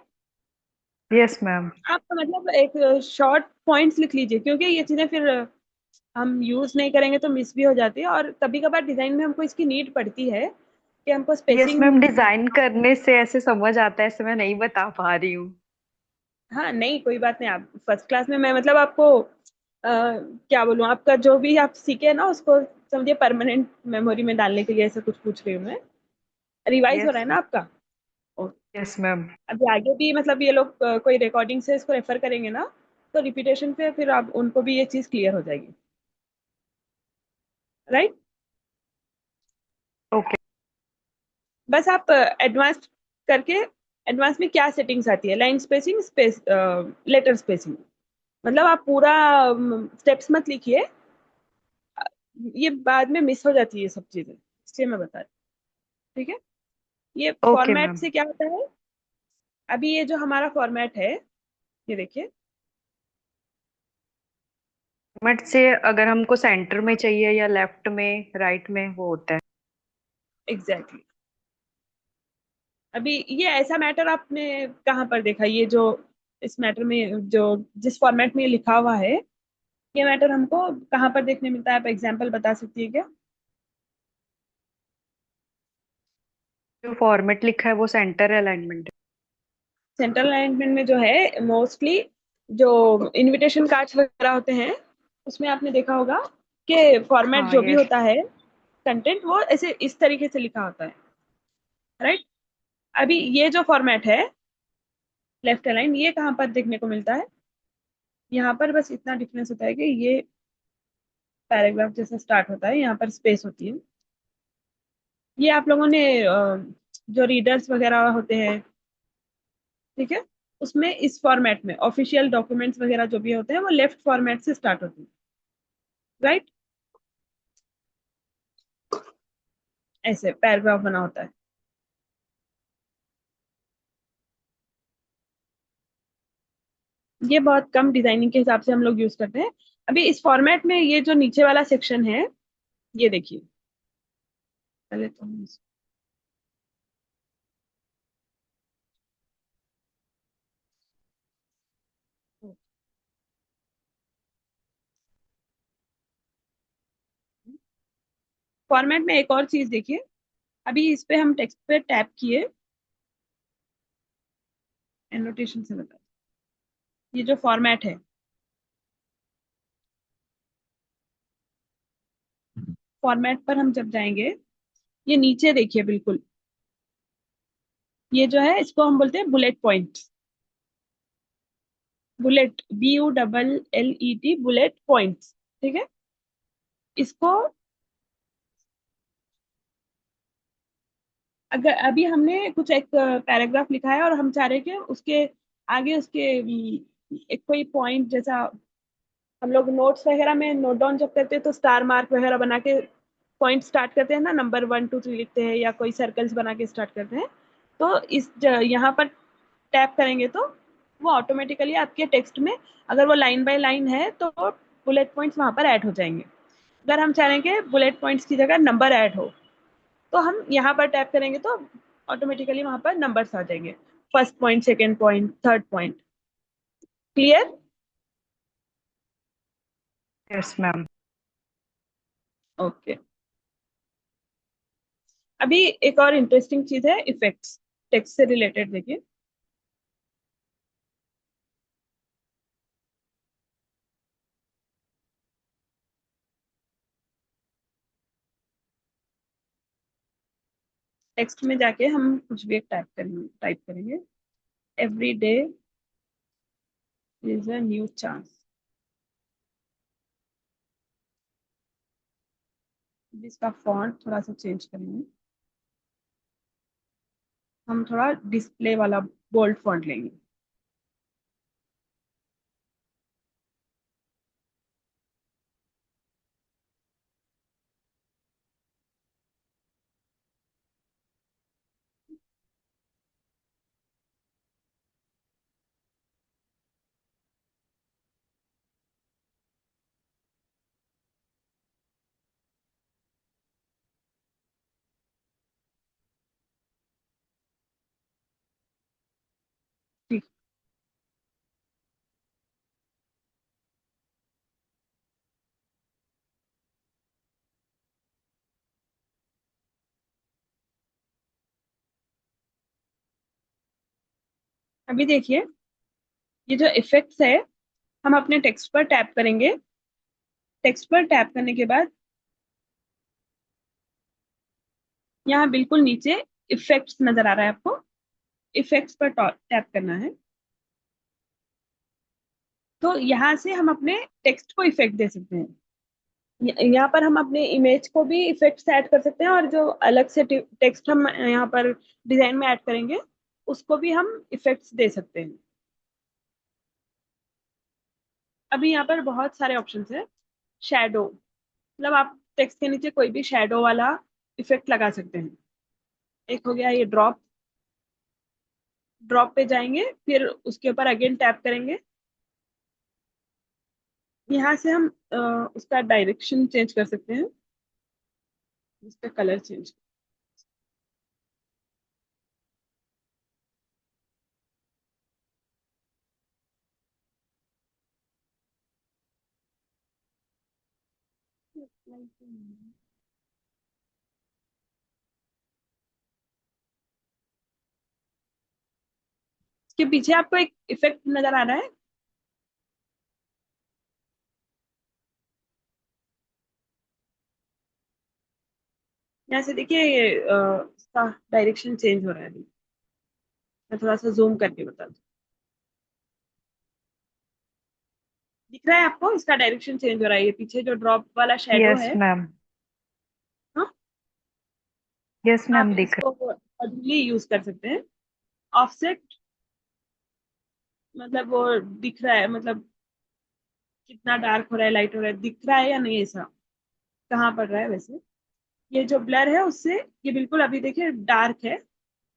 S3: Yes ma'am.
S1: आप मतलब एक शॉर्ट पॉइंट्स लिख लीजिए, क्योंकि ये चीजें फिर हम यूज नहीं करेंगे तो मिस भी हो जाती है, और कभी कभार डिजाइन में हमको इसकी नीड पड़ती है कि हमको
S3: यस मैम,
S1: स्पेसिंग।
S3: डिजाइन करने से ऐसे समझ आता है, ऐसे मैं नहीं बता पा रही हूँ।
S1: हाँ नहीं कोई बात नहीं, आप फर्स्ट क्लास में, मैं मतलब आपको क्या बोलूँ, आपका जो भी आप सीखे ना उसको समझिए परमानेंट मेमोरी में डालने के लिए ऐसा कुछ पूछ रही हूँ मैं। रिवाइज हो रहा
S3: यस
S1: है ना आपका। ओ,
S3: यस मैम।
S1: अभी आगे भी मतलब ये लोग कोई रिकॉर्डिंग से इसको रेफर करेंगे ना, तो रिपीटेशन पे फिर आप उनको भी ये चीज क्लियर हो जाएगी। राइट।
S3: ओके।
S1: बस आप एडवांस करके, एडवांस में क्या सेटिंग्स आती है, line spacing, space, letter spacing, मतलब आप पूरा स्टेप्स मत लिखिए, ये बाद में मिस हो जाती है ये सब चीजें, इसलिए मैं बता रही हूँ। ठीक है, ये
S3: ओके
S1: फॉर्मेट
S3: मैम।
S1: से क्या होता है, अभी ये जो हमारा फॉर्मेट है, ये देखिए।
S3: बट से अगर हमको सेंटर में चाहिए या लेफ्ट में राइट में, वो होता है।
S1: Exactly exactly. अभी ये ऐसा मैटर आपने कहाँ पर देखा, ये जो इस मैटर में जो जिस फॉर्मेट में ये लिखा हुआ है, ये मैटर हमको कहाँ पर देखने मिलता है, आप एग्जाम्पल बता सकती है क्या।
S3: जो फॉर्मेट लिखा है वो सेंटर अलाइनमेंट है।
S1: सेंट्रल अलाइनमेंट में जो है मोस्टली जो इनविटेशन कार्ड्स वगैरह होते हैं, उसमें आपने देखा होगा कि फॉर्मेट
S3: हाँ
S1: जो भी
S3: यस।
S1: होता है, कंटेंट वो ऐसे इस तरीके से लिखा होता है। राइट। अभी ये जो फॉर्मेट है लेफ्ट अलाइन, ये कहाँ पर देखने को मिलता है, यहाँ पर बस इतना डिफरेंस होता है कि ये पैराग्राफ जैसे स्टार्ट होता है, यहाँ पर स्पेस होती है। ये आप लोगों ने जो रीडर्स वगैरह होते हैं, ठीक है, उसमें इस फॉर्मेट में ऑफिशियल डॉक्यूमेंट्स वगैरह जो भी होते हैं वो लेफ्ट फॉर्मेट से स्टार्ट होते हैं। राइट, ऐसे पैराग्राफ बना होता है। ये बहुत कम डिजाइनिंग के हिसाब से हम लोग यूज करते हैं। अभी इस फॉर्मेट में ये जो नीचे वाला सेक्शन है, ये देखिए, पहले तो हम फॉर्मेट में एक और चीज देखिए, अभी इस पे हम टेक्स्ट पे टैप किए, एनोटेशन से बता, ये जो फॉर्मेट है, फॉर्मेट पर हम जब जाएंगे, ये नीचे देखिए बिल्कुल, ये जो है इसको हम बोलते हैं bullet point. Bullet, BULLET, bullet points. ठीक है, इसको अगर अभी हमने कुछ एक पैराग्राफ लिखा है और हम चाह रहे हैं कि उसके आगे उसके एक कोई पॉइंट जैसा, हम लोग नोट्स वगैरह में नोट डाउन जब करते हैं तो स्टार मार्क वगैरह बना के पॉइंट स्टार्ट करते हैं ना, नंबर 1 2 3 लिखते हैं या कोई सर्कल्स बना के स्टार्ट करते हैं। तो यहाँ पर टैप करेंगे तो वो ऑटोमेटिकली आपके टेक्स्ट में, अगर वो लाइन बाय लाइन है तो बुलेट पॉइंट्स वहां पर ऐड हो जाएंगे। अगर हम चाह रहे हैं कि बुलेट पॉइंट्स की जगह नंबर ऐड हो, तो हम यहाँ पर टैप करेंगे तो ऑटोमेटिकली वहां पर नंबर्स आ जाएंगे, first point, second point, third point. Clear?
S3: Yes ma'am.
S1: Okay. अभी एक और इंटरेस्टिंग चीज है, इफेक्ट्स, टेक्स्ट से रिलेटेड। देखिए, टेक्स्ट में जाके हम कुछ भी एक टाइप करेंगे, every day is a new chance. इसका फॉन्ट थोड़ा सा चेंज करेंगे, हम थोड़ा डिस्प्ले वाला बोल्ड फॉन्ट लेंगे। ठीक। अभी देखिए, ये जो इफेक्ट्स है, हम अपने टेक्स्ट पर टैप करेंगे। टेक्स्ट पर टैप करने के बाद यहाँ बिल्कुल नीचे इफेक्ट्स नजर आ रहा है आपको, इफेक्ट्स पर टैप करना है। तो यहाँ से हम अपने टेक्स्ट को इफेक्ट दे सकते हैं। यहाँ पर हम अपने इमेज को भी इफेक्ट्स ऐड कर सकते हैं, और जो अलग से टेक्स्ट हम यहाँ पर डिजाइन में ऐड करेंगे उसको भी हम इफेक्ट्स दे सकते हैं। अभी यहाँ पर बहुत सारे ऑप्शंस है। शैडो, मतलब आप टेक्स्ट के नीचे कोई भी शैडो वाला इफेक्ट लगा सकते हैं। एक हो गया ये ड्रॉप, ड्रॉप पे जाएंगे, फिर उसके ऊपर अगेन टैप करेंगे। यहाँ से हम उसका डायरेक्शन चेंज कर सकते हैं, उसका कलर चेंज। इसके पीछे आपको एक इफेक्ट नजर आ रहा है, यहाँ से देखिए ये इसका डायरेक्शन चेंज हो रहा है अभी। मैं थोड़ा सा जूम करके बता दूं, दिख रहा है आपको इसका डायरेक्शन चेंज हो रहा है, ये पीछे जो ड्रॉप वाला शेडो
S3: यस
S1: है।
S3: मैम।
S1: हाँ,
S3: यस
S1: आप
S3: मैम दिख
S1: इसको अदली यूज कर सकते हैं। ऑफसेट, मतलब वो दिख रहा है, मतलब कितना डार्क हो रहा है, लाइट हो रहा है, दिख रहा है या नहीं, ऐसा कहाँ पड़ रहा है वैसे। ये जो ब्लर है उससे, ये बिल्कुल अभी देखिए डार्क है,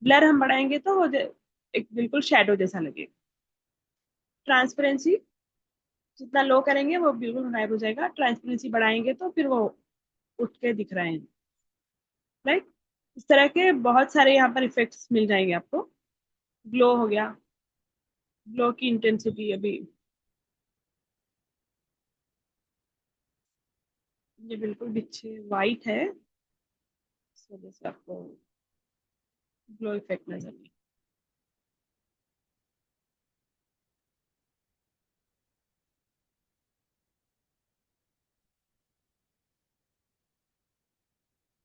S1: ब्लर हम बढ़ाएंगे तो वो एक बिल्कुल शेडो जैसा लगेगा। ट्रांसपेरेंसी जितना लो करेंगे वो बिल्कुल गायब हो जाएगा, ट्रांसपेरेंसी बढ़ाएंगे तो फिर वो उठ के दिख रहे हैं। राइट, इस तरह के बहुत सारे यहाँ पर इफेक्ट्स मिल जाएंगे आपको। ग्लो हो गया, ग्लो की इंटेंसिटी अभी ये बिल्कुल पीछे वाइट है, वजह से आपको ग्लो इफेक्ट नजर नहीं।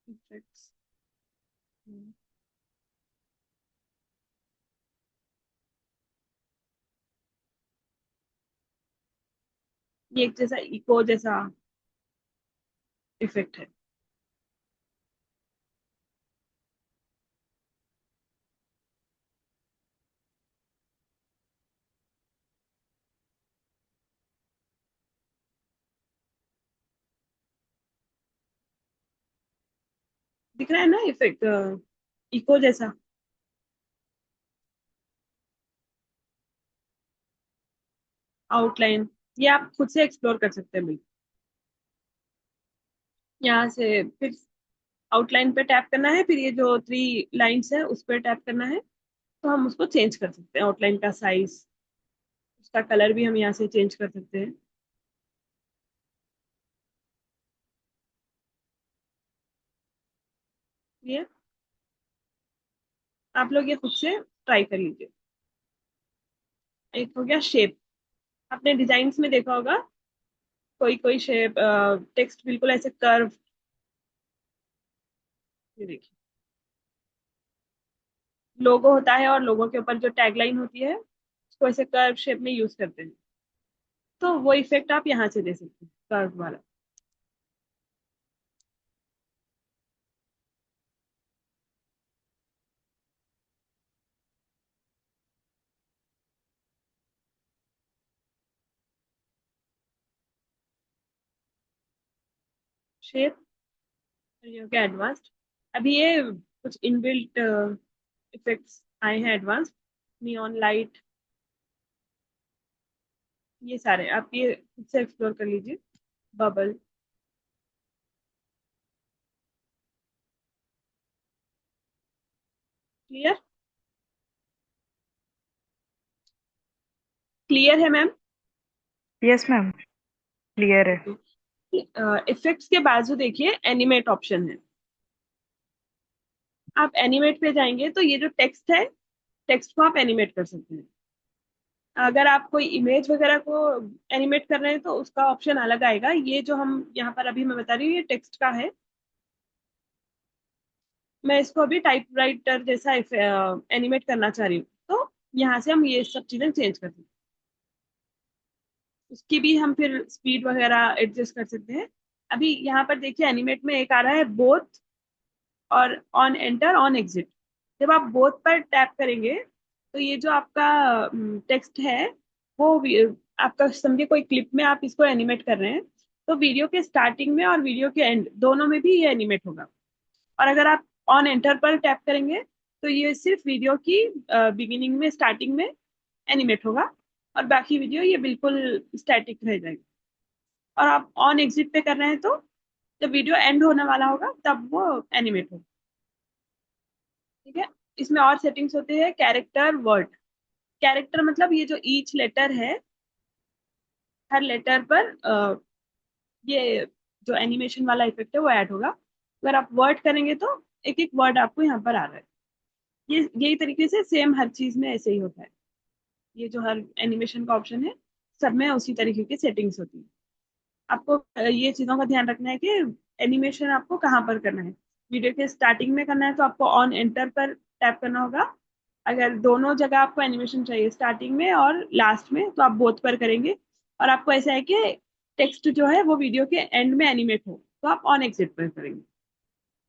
S1: इफेक्ट्स, ये एक जैसा इको जैसा इफेक्ट है। दिख रहा है ना इफेक्ट, इको जैसा। आउटलाइन, ये आप खुद से एक्सप्लोर कर सकते हैं बिल्कुल। यहाँ से फिर आउटलाइन पे टैप करना है, फिर ये जो 3 लाइन्स है उस पर टैप करना है, तो हम उसको चेंज कर सकते हैं। आउटलाइन का साइज, उसका कलर भी हम यहाँ से चेंज कर सकते हैं। ये आप लोग ये खुद से ट्राई कर लीजिए। एक हो गया शेप। आपने डिजाइन्स में देखा होगा कोई कोई शेप, टेक्स्ट बिल्कुल ऐसे कर्व, ये देखिए लोगो होता है और लोगो के ऊपर जो टैगलाइन होती है उसको ऐसे कर्व शेप में यूज करते हैं, तो वो इफेक्ट आप यहाँ से दे सकते हैं, कर्व वाला। शेप, ये हो गया एडवांस्ड। अभी ये कुछ इनबिल्ट इफेक्ट्स आए हैं एडवांस, नियॉन लाइट, ये सारे आप ये खुद से एक्सप्लोर कर लीजिए। बबल, क्लियर, क्लियर है मैम?
S3: यस मैम, क्लियर है।
S1: इफेक्ट्स के बाजू देखिए एनिमेट ऑप्शन है। आप एनिमेट पे जाएंगे तो ये जो टेक्स्ट है, टेक्स्ट को आप एनिमेट कर सकते हैं। अगर आप कोई इमेज वगैरह को एनिमेट कर रहे हैं तो उसका ऑप्शन अलग आएगा। ये जो हम यहाँ पर अभी मैं बता रही हूँ ये टेक्स्ट का है। मैं इसको अभी टाइपराइटर जैसा एनिमेट करना चाह रही हूँ, तो यहाँ से हम ये सब चीजें चेंज कर सकते हैं। उसकी भी हम फिर स्पीड वगैरह एडजस्ट कर सकते हैं। अभी यहाँ पर देखिए एनिमेट में एक आ रहा है बोथ और ऑन एंटर ऑन एग्जिट। जब आप बोथ पर टैप करेंगे तो ये जो आपका टेक्स्ट है वो आपका समझिए कोई क्लिप में आप इसको एनिमेट कर रहे हैं, तो वीडियो के स्टार्टिंग में और वीडियो के एंड दोनों में भी ये एनिमेट होगा। और अगर आप ऑन एंटर पर टैप करेंगे तो ये सिर्फ वीडियो की बिगिनिंग में स्टार्टिंग में एनिमेट होगा, और बाकी वीडियो ये बिल्कुल स्टैटिक रह जाएगी। और आप ऑन एग्जिट पे कर रहे हैं तो जब वीडियो एंड होने वाला होगा तब वो एनिमेट होगा। ठीक है। इसमें और सेटिंग्स होते हैं, कैरेक्टर वर्ड। कैरेक्टर मतलब ये जो ईच लेटर है, हर लेटर पर ये जो एनिमेशन वाला इफेक्ट है वो ऐड होगा। अगर आप वर्ड करेंगे तो एक एक वर्ड आपको यहाँ पर आ रहा है। ये यही तरीके से सेम हर चीज में ऐसे ही होता है। ये जो हर एनिमेशन का ऑप्शन है सब में उसी तरीके की सेटिंग्स होती है। आपको ये चीजों का ध्यान रखना है कि एनिमेशन आपको कहाँ पर करना है। वीडियो के स्टार्टिंग में करना है तो आपको ऑन एंटर पर टैप करना होगा। अगर दोनों जगह आपको एनिमेशन चाहिए, स्टार्टिंग में और लास्ट में, तो आप बोथ पर करेंगे। और आपको ऐसा है कि टेक्स्ट जो है वो वीडियो के एंड में एनिमेट हो तो आप ऑन एग्जिट पर करेंगे।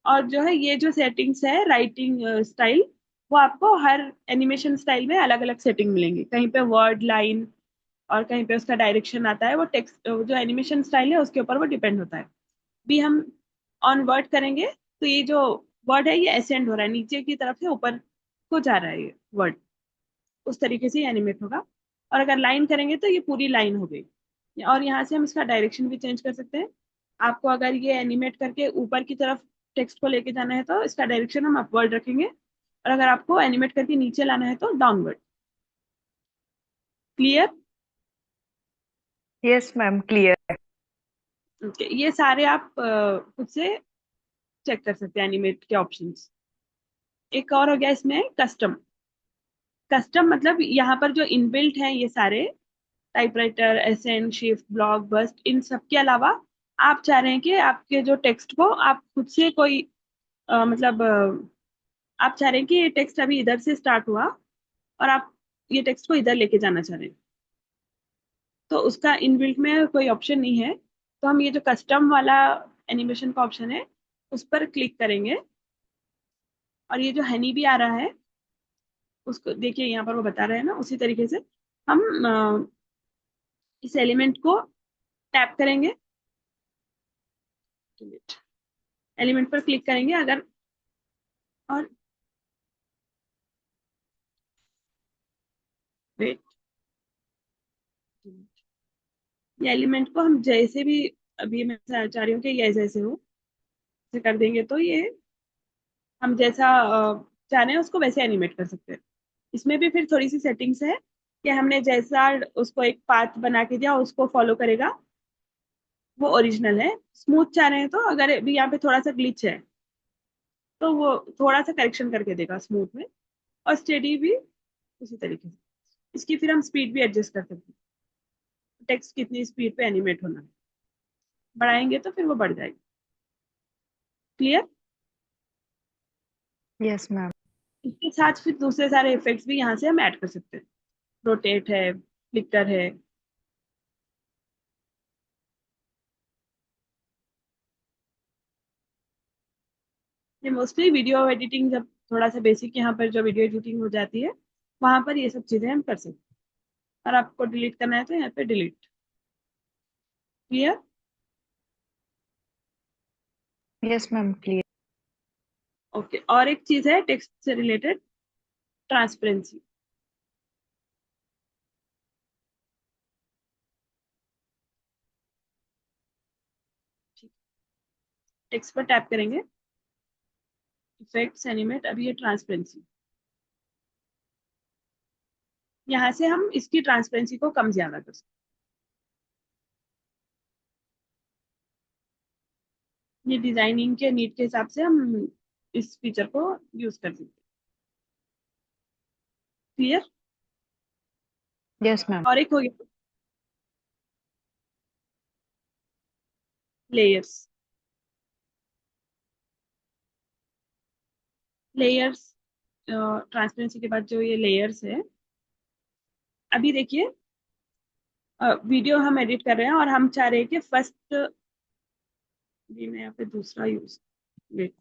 S1: और जो है ये जो सेटिंग्स है राइटिंग स्टाइल, वो आपको हर एनिमेशन स्टाइल में अलग अलग सेटिंग मिलेंगी। कहीं पे वर्ड लाइन और कहीं पे उसका डायरेक्शन आता है। वो टेक्स्ट जो एनिमेशन स्टाइल है उसके ऊपर वो डिपेंड होता है। भी हम ऑन वर्ड करेंगे तो ये जो वर्ड है ये एसेंड हो रहा है, नीचे की तरफ से ऊपर को जा रहा है ये वर्ड, उस तरीके से एनिमेट होगा। और अगर लाइन करेंगे तो ये पूरी लाइन हो गई। और यहाँ से हम इसका डायरेक्शन भी चेंज कर सकते हैं। आपको अगर ये एनिमेट करके ऊपर की तरफ टेक्स्ट को लेके जाना है तो इसका डायरेक्शन हम अपवर्ड रखेंगे, और अगर आपको एनिमेट करके नीचे लाना है तो downward. Clear?
S3: Yes ma'am, clear है।
S1: ओके, ये सारे आप खुद से चेक कर सकते हैं एनिमेट के ऑप्शंस। एक और हो गया इसमें कस्टम। कस्टम मतलब यहाँ पर जो इनबिल्ट है ये सारे, typewriter, ascent, shift, block, bust, इन सब के अलावा आप चाह रहे हैं कि आपके जो टेक्स्ट को आप खुद से कोई मतलब आप चाह रहे हैं कि ये टेक्स्ट अभी इधर से स्टार्ट हुआ और आप ये टेक्स्ट को इधर लेके जाना चाह रहे हैं, तो उसका इनबिल्ट में कोई ऑप्शन नहीं है। तो हम ये जो कस्टम वाला एनिमेशन का ऑप्शन है उस पर क्लिक करेंगे, और ये जो हनी भी आ रहा है उसको देखिए, यहाँ पर वो बता रहे हैं ना, उसी तरीके से हम इस एलिमेंट को टैप करेंगे, एलिमेंट पर क्लिक करेंगे अगर, और वेट, ये एलिमेंट को हम जैसे भी, अभी मैं चाह रही हूँ कि ये जैसे हो, ऐसे कर देंगे तो ये हम जैसा चाह रहे हैं उसको वैसे एनिमेट कर सकते हैं। इसमें भी फिर थोड़ी सी सेटिंग्स है कि हमने जैसा उसको एक पाथ बना के दिया उसको फॉलो करेगा, वो ओरिजिनल है। स्मूथ चाह रहे हैं तो अगर भी यहाँ पे थोड़ा सा ग्लिच है तो वो थोड़ा सा करेक्शन करके देगा स्मूथ में, और स्टेडी भी उसी तरीके से। इसकी फिर हम स्पीड भी एडजस्ट कर सकते हैं, टेक्स्ट कितनी स्पीड पे एनिमेट होना है, बढ़ाएंगे तो फिर वो बढ़ जाएगी। क्लियर?
S3: Yes ma'am.
S1: इसके साथ फिर दूसरे सारे इफेक्ट्स भी यहाँ से हम ऐड कर सकते हैं। रोटेट है, फ्लिकर है। ये मोस्टली वीडियो एडिटिंग, जब थोड़ा सा बेसिक यहाँ पर जो वीडियो एडिटिंग हो जाती है वहां पर ये सब चीजें हम कर सकते हैं। और आपको डिलीट करना है तो यहाँ पे delete. Clear?
S3: Yes ma'am clear.
S1: Okay, और एक चीज है टेक्स्ट से रिलेटेड, ट्रांसपेरेंसी। टेक्स्ट पर टैप करेंगे, इफेक्ट्स, एनिमेट, अभी ये ट्रांसपेरेंसी। यहाँ से हम इसकी ट्रांसपेरेंसी को कम ज्यादा कर सकते हैं। ये डिजाइनिंग के नीड के हिसाब से हम इस फीचर को यूज कर सकते हैं। क्लियर?
S3: Yes ma'am.
S1: और एक हो गया लेयर्स। लेयर्स, ट्रांसपेरेंसी के बाद जो ये लेयर्स है, अभी देखिए वीडियो हम एडिट कर रहे हैं और हम चाह रहे हैं कि फर्स्ट, भी मैं यहाँ पे दूसरा यूज, वेट,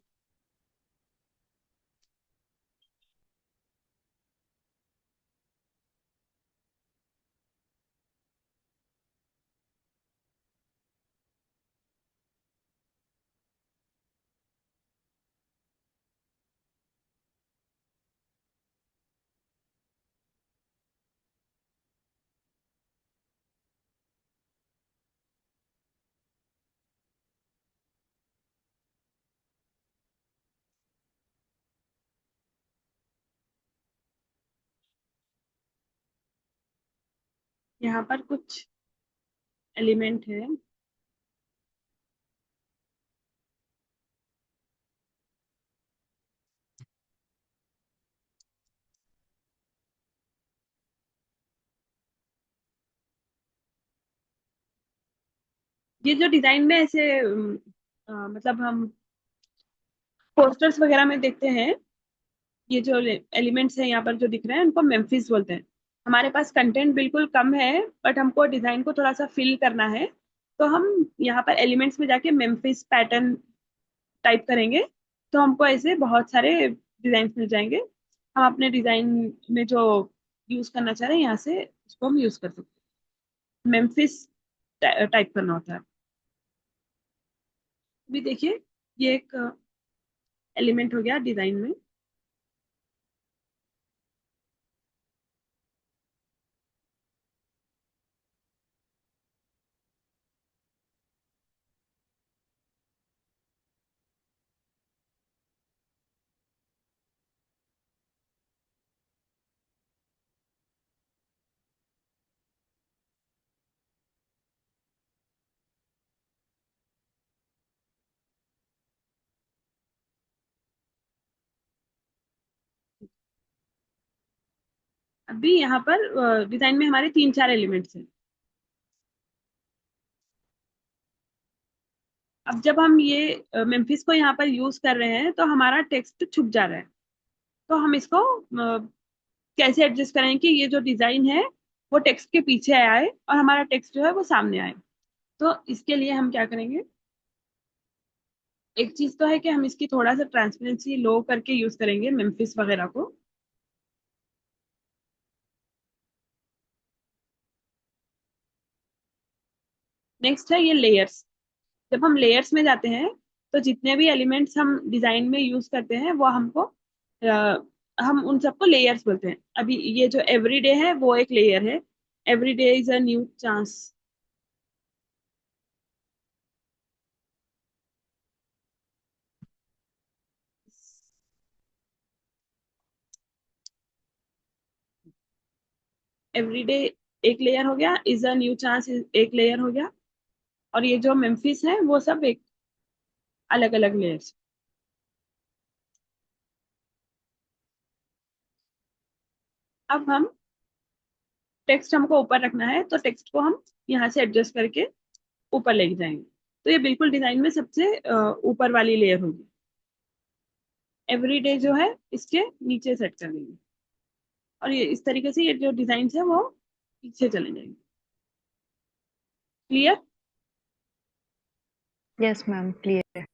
S1: यहाँ पर कुछ एलिमेंट है। ये जो डिजाइन में ऐसे मतलब हम पोस्टर्स वगैरह में देखते हैं, ये जो एलिमेंट्स हैं यहाँ पर जो दिख रहे हैं उनको मेम्फिस बोलते हैं। हमारे पास कंटेंट बिल्कुल कम है बट हमको डिजाइन को थोड़ा सा फिल करना है, तो हम यहाँ पर एलिमेंट्स में जाके मेम्फिस पैटर्न टाइप करेंगे, तो हमको ऐसे बहुत सारे डिजाइन मिल जाएंगे। हम अपने डिजाइन में जो यूज करना चाह रहे हैं यहाँ से उसको हम यूज कर सकते हैं। मेम्फिस टाइप करना होता है। अभी देखिए, ये एक एलिमेंट हो गया डिजाइन में। अभी यहाँ पर डिजाइन में हमारे 3-4 एलिमेंट्स हैं। अब जब हम ये मेम्फिस को यहाँ पर यूज कर रहे हैं तो हमारा टेक्स्ट छुप जा रहा है। तो हम इसको कैसे एडजस्ट करें कि ये जो डिजाइन है वो टेक्स्ट के पीछे आए और हमारा टेक्स्ट जो है वो सामने आए। तो इसके लिए हम क्या करेंगे, एक चीज तो है कि हम इसकी थोड़ा सा ट्रांसपेरेंसी लो करके यूज करेंगे मेम्फिस वगैरह को। नेक्स्ट है ये लेयर्स। जब हम लेयर्स में जाते हैं तो जितने भी एलिमेंट्स हम डिजाइन में यूज करते हैं वो हमको हम उन सबको लेयर्स बोलते हैं। अभी ये जो एवरीडे है वो एक लेयर है। Everyday is a new chance. Everyday एक लेयर हो गया, इज अ न्यू चांस एक लेयर हो गया, और ये जो मेम्फिस है वो सब एक अलग अलग लेयर्स। अब हम टेक्स्ट हमको ऊपर रखना है तो टेक्स्ट को हम यहाँ से एडजस्ट करके ऊपर लेके जाएंगे। तो ये बिल्कुल डिजाइन में सबसे ऊपर वाली लेयर होगी। एवरीडे जो है इसके नीचे सेट कर देंगे, और ये इस तरीके से ये जो डिजाइन है वो पीछे चले जाएंगे। क्लियर?
S3: यस मैम, क्लियर है।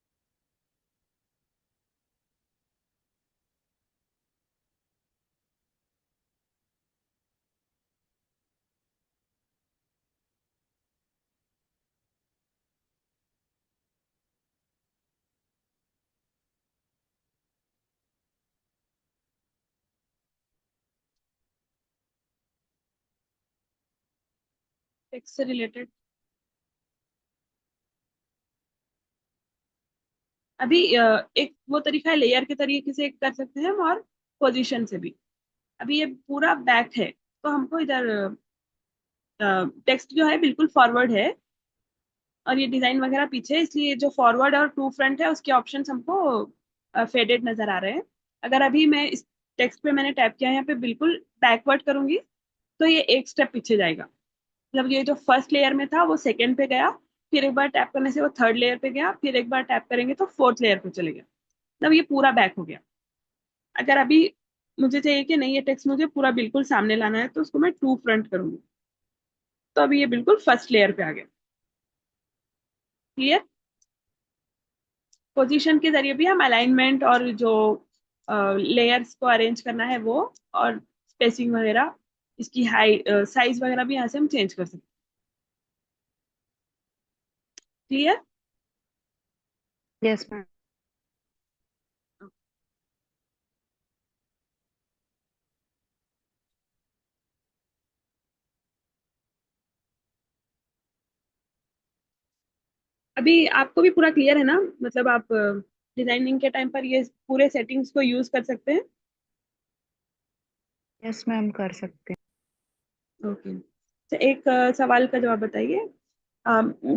S1: टेक्स्ट से रिलेटेड अभी एक वो तरीका है, लेयर के तरीके से कर सकते हैं हम, और पोजीशन से भी। अभी ये पूरा बैक है तो हमको इधर टेक्स्ट जो है बिल्कुल फॉरवर्ड है और ये डिजाइन वगैरह पीछे है, इसलिए जो फॉरवर्ड और टू फ्रंट है उसके ऑप्शंस हमको फेडेड नजर आ रहे हैं। अगर अभी मैं इस टेक्स्ट पे मैंने टैप किया है, यहाँ पे बिल्कुल बैकवर्ड करूंगी तो ये एक स्टेप पीछे जाएगा। मतलब ये जो फर्स्ट लेयर में था वो सेकंड पे गया, फिर एक बार टैप करने से वो थर्ड लेयर पे गया, फिर एक बार टैप करेंगे तो फोर्थ लेयर पे चले गया। मतलब ये पूरा बैक हो गया। अगर अभी मुझे चाहिए कि नहीं ये टेक्स्ट मुझे पूरा बिल्कुल सामने लाना है तो उसको मैं टू फ्रंट करूंगी, तो अभी ये बिल्कुल फर्स्ट लेयर पे आ गया। क्लियर? पोजीशन के जरिए भी हम अलाइनमेंट और जो लेयर्स को अरेंज करना है वो, और स्पेसिंग वगैरह, इसकी हाइट साइज वगैरह भी यहाँ से हम चेंज कर सकते हैं। क्लियर?
S3: Yes ma'am.
S1: अभी आपको भी पूरा क्लियर है ना? मतलब आप डिजाइनिंग के टाइम पर ये पूरे सेटिंग्स को यूज कर सकते हैं।
S3: यस मैम, कर सकते
S1: ओके, तो एक सवाल का जवाब बताइए।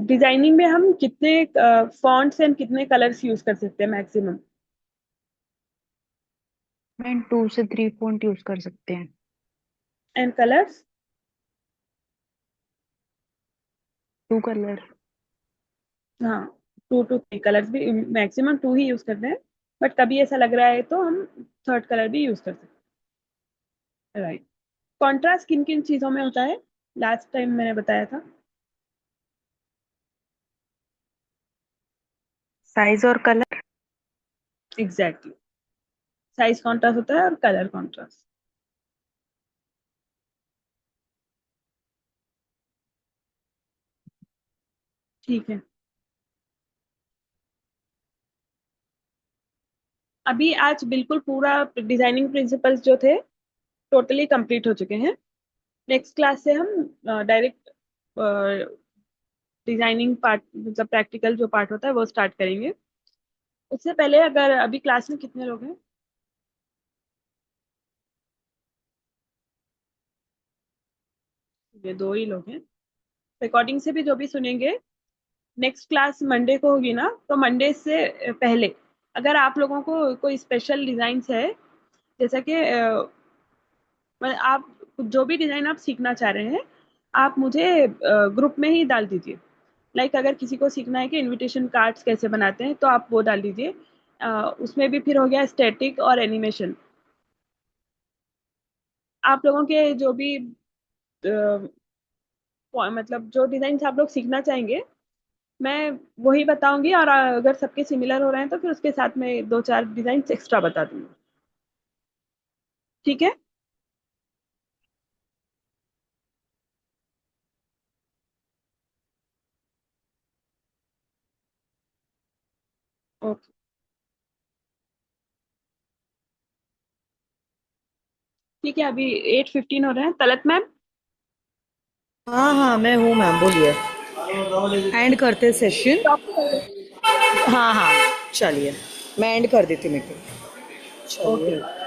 S1: डिजाइनिंग में हम कितने फॉन्ट्स एंड कितने कलर्स यूज कर सकते हैं मैक्सिमम?
S3: हैं। मैम 2 से 3 फॉन्ट यूज कर सकते हैं।
S1: And colours?
S3: 2 कलर।
S1: हाँ, 2 to 3 कलर्स भी, मैक्सिमम 2 ही यूज करते हैं, बट कभी ऐसा लग रहा है तो हम थर्ड कलर भी यूज कर सकते हैं। राइट। कॉन्ट्रास्ट किन किन चीजों में होता है? लास्ट टाइम मैंने बताया था।
S3: साइज और कलर।
S1: एग्जैक्टली, साइज कॉन्ट्रास्ट होता है और कलर कॉन्ट्रास्ट। ठीक है, अभी आज बिल्कुल पूरा डिजाइनिंग प्रिंसिपल्स जो थे टोटली कंप्लीट हो चुके हैं। नेक्स्ट क्लास से हम डायरेक्ट डिजाइनिंग पार्ट, मतलब प्रैक्टिकल जो पार्ट होता है वो स्टार्ट करेंगे। उससे पहले अगर अभी क्लास में कितने लोग हैं? ये 2 ही लोग हैं। रिकॉर्डिंग से भी जो भी सुनेंगे, नेक्स्ट क्लास मंडे को होगी ना, तो मंडे से पहले अगर आप लोगों को कोई स्पेशल डिजाइन है, जैसा कि आप जो भी डिजाइन आप सीखना चाह रहे हैं, आप मुझे ग्रुप में ही डाल दीजिए। लाइक अगर किसी को सीखना है कि इनविटेशन कार्ड्स कैसे बनाते हैं, तो आप वो डाल दीजिए। उसमें भी फिर हो गया स्टैटिक और एनिमेशन। आप लोगों के जो भी मतलब जो डिजाइन आप लोग सीखना चाहेंगे, मैं वही बताऊंगी। और अगर सबके सिमिलर हो रहे हैं तो फिर उसके साथ में दो चार डिजाइन एक्स्ट्रा बता दूंगी। ठीक है। ओके। ठीक है, अभी 8:15 हो रहे हैं। तलत मैम।
S4: हाँ हाँ, मैं हूँ मैम, बोलिए। एंड करते सेशन।
S1: स्टॉप कर दो।
S4: हाँ हाँ, चलिए मैं एंड कर देती हूँ, मेरे को।
S1: ओके।
S4: चलिए।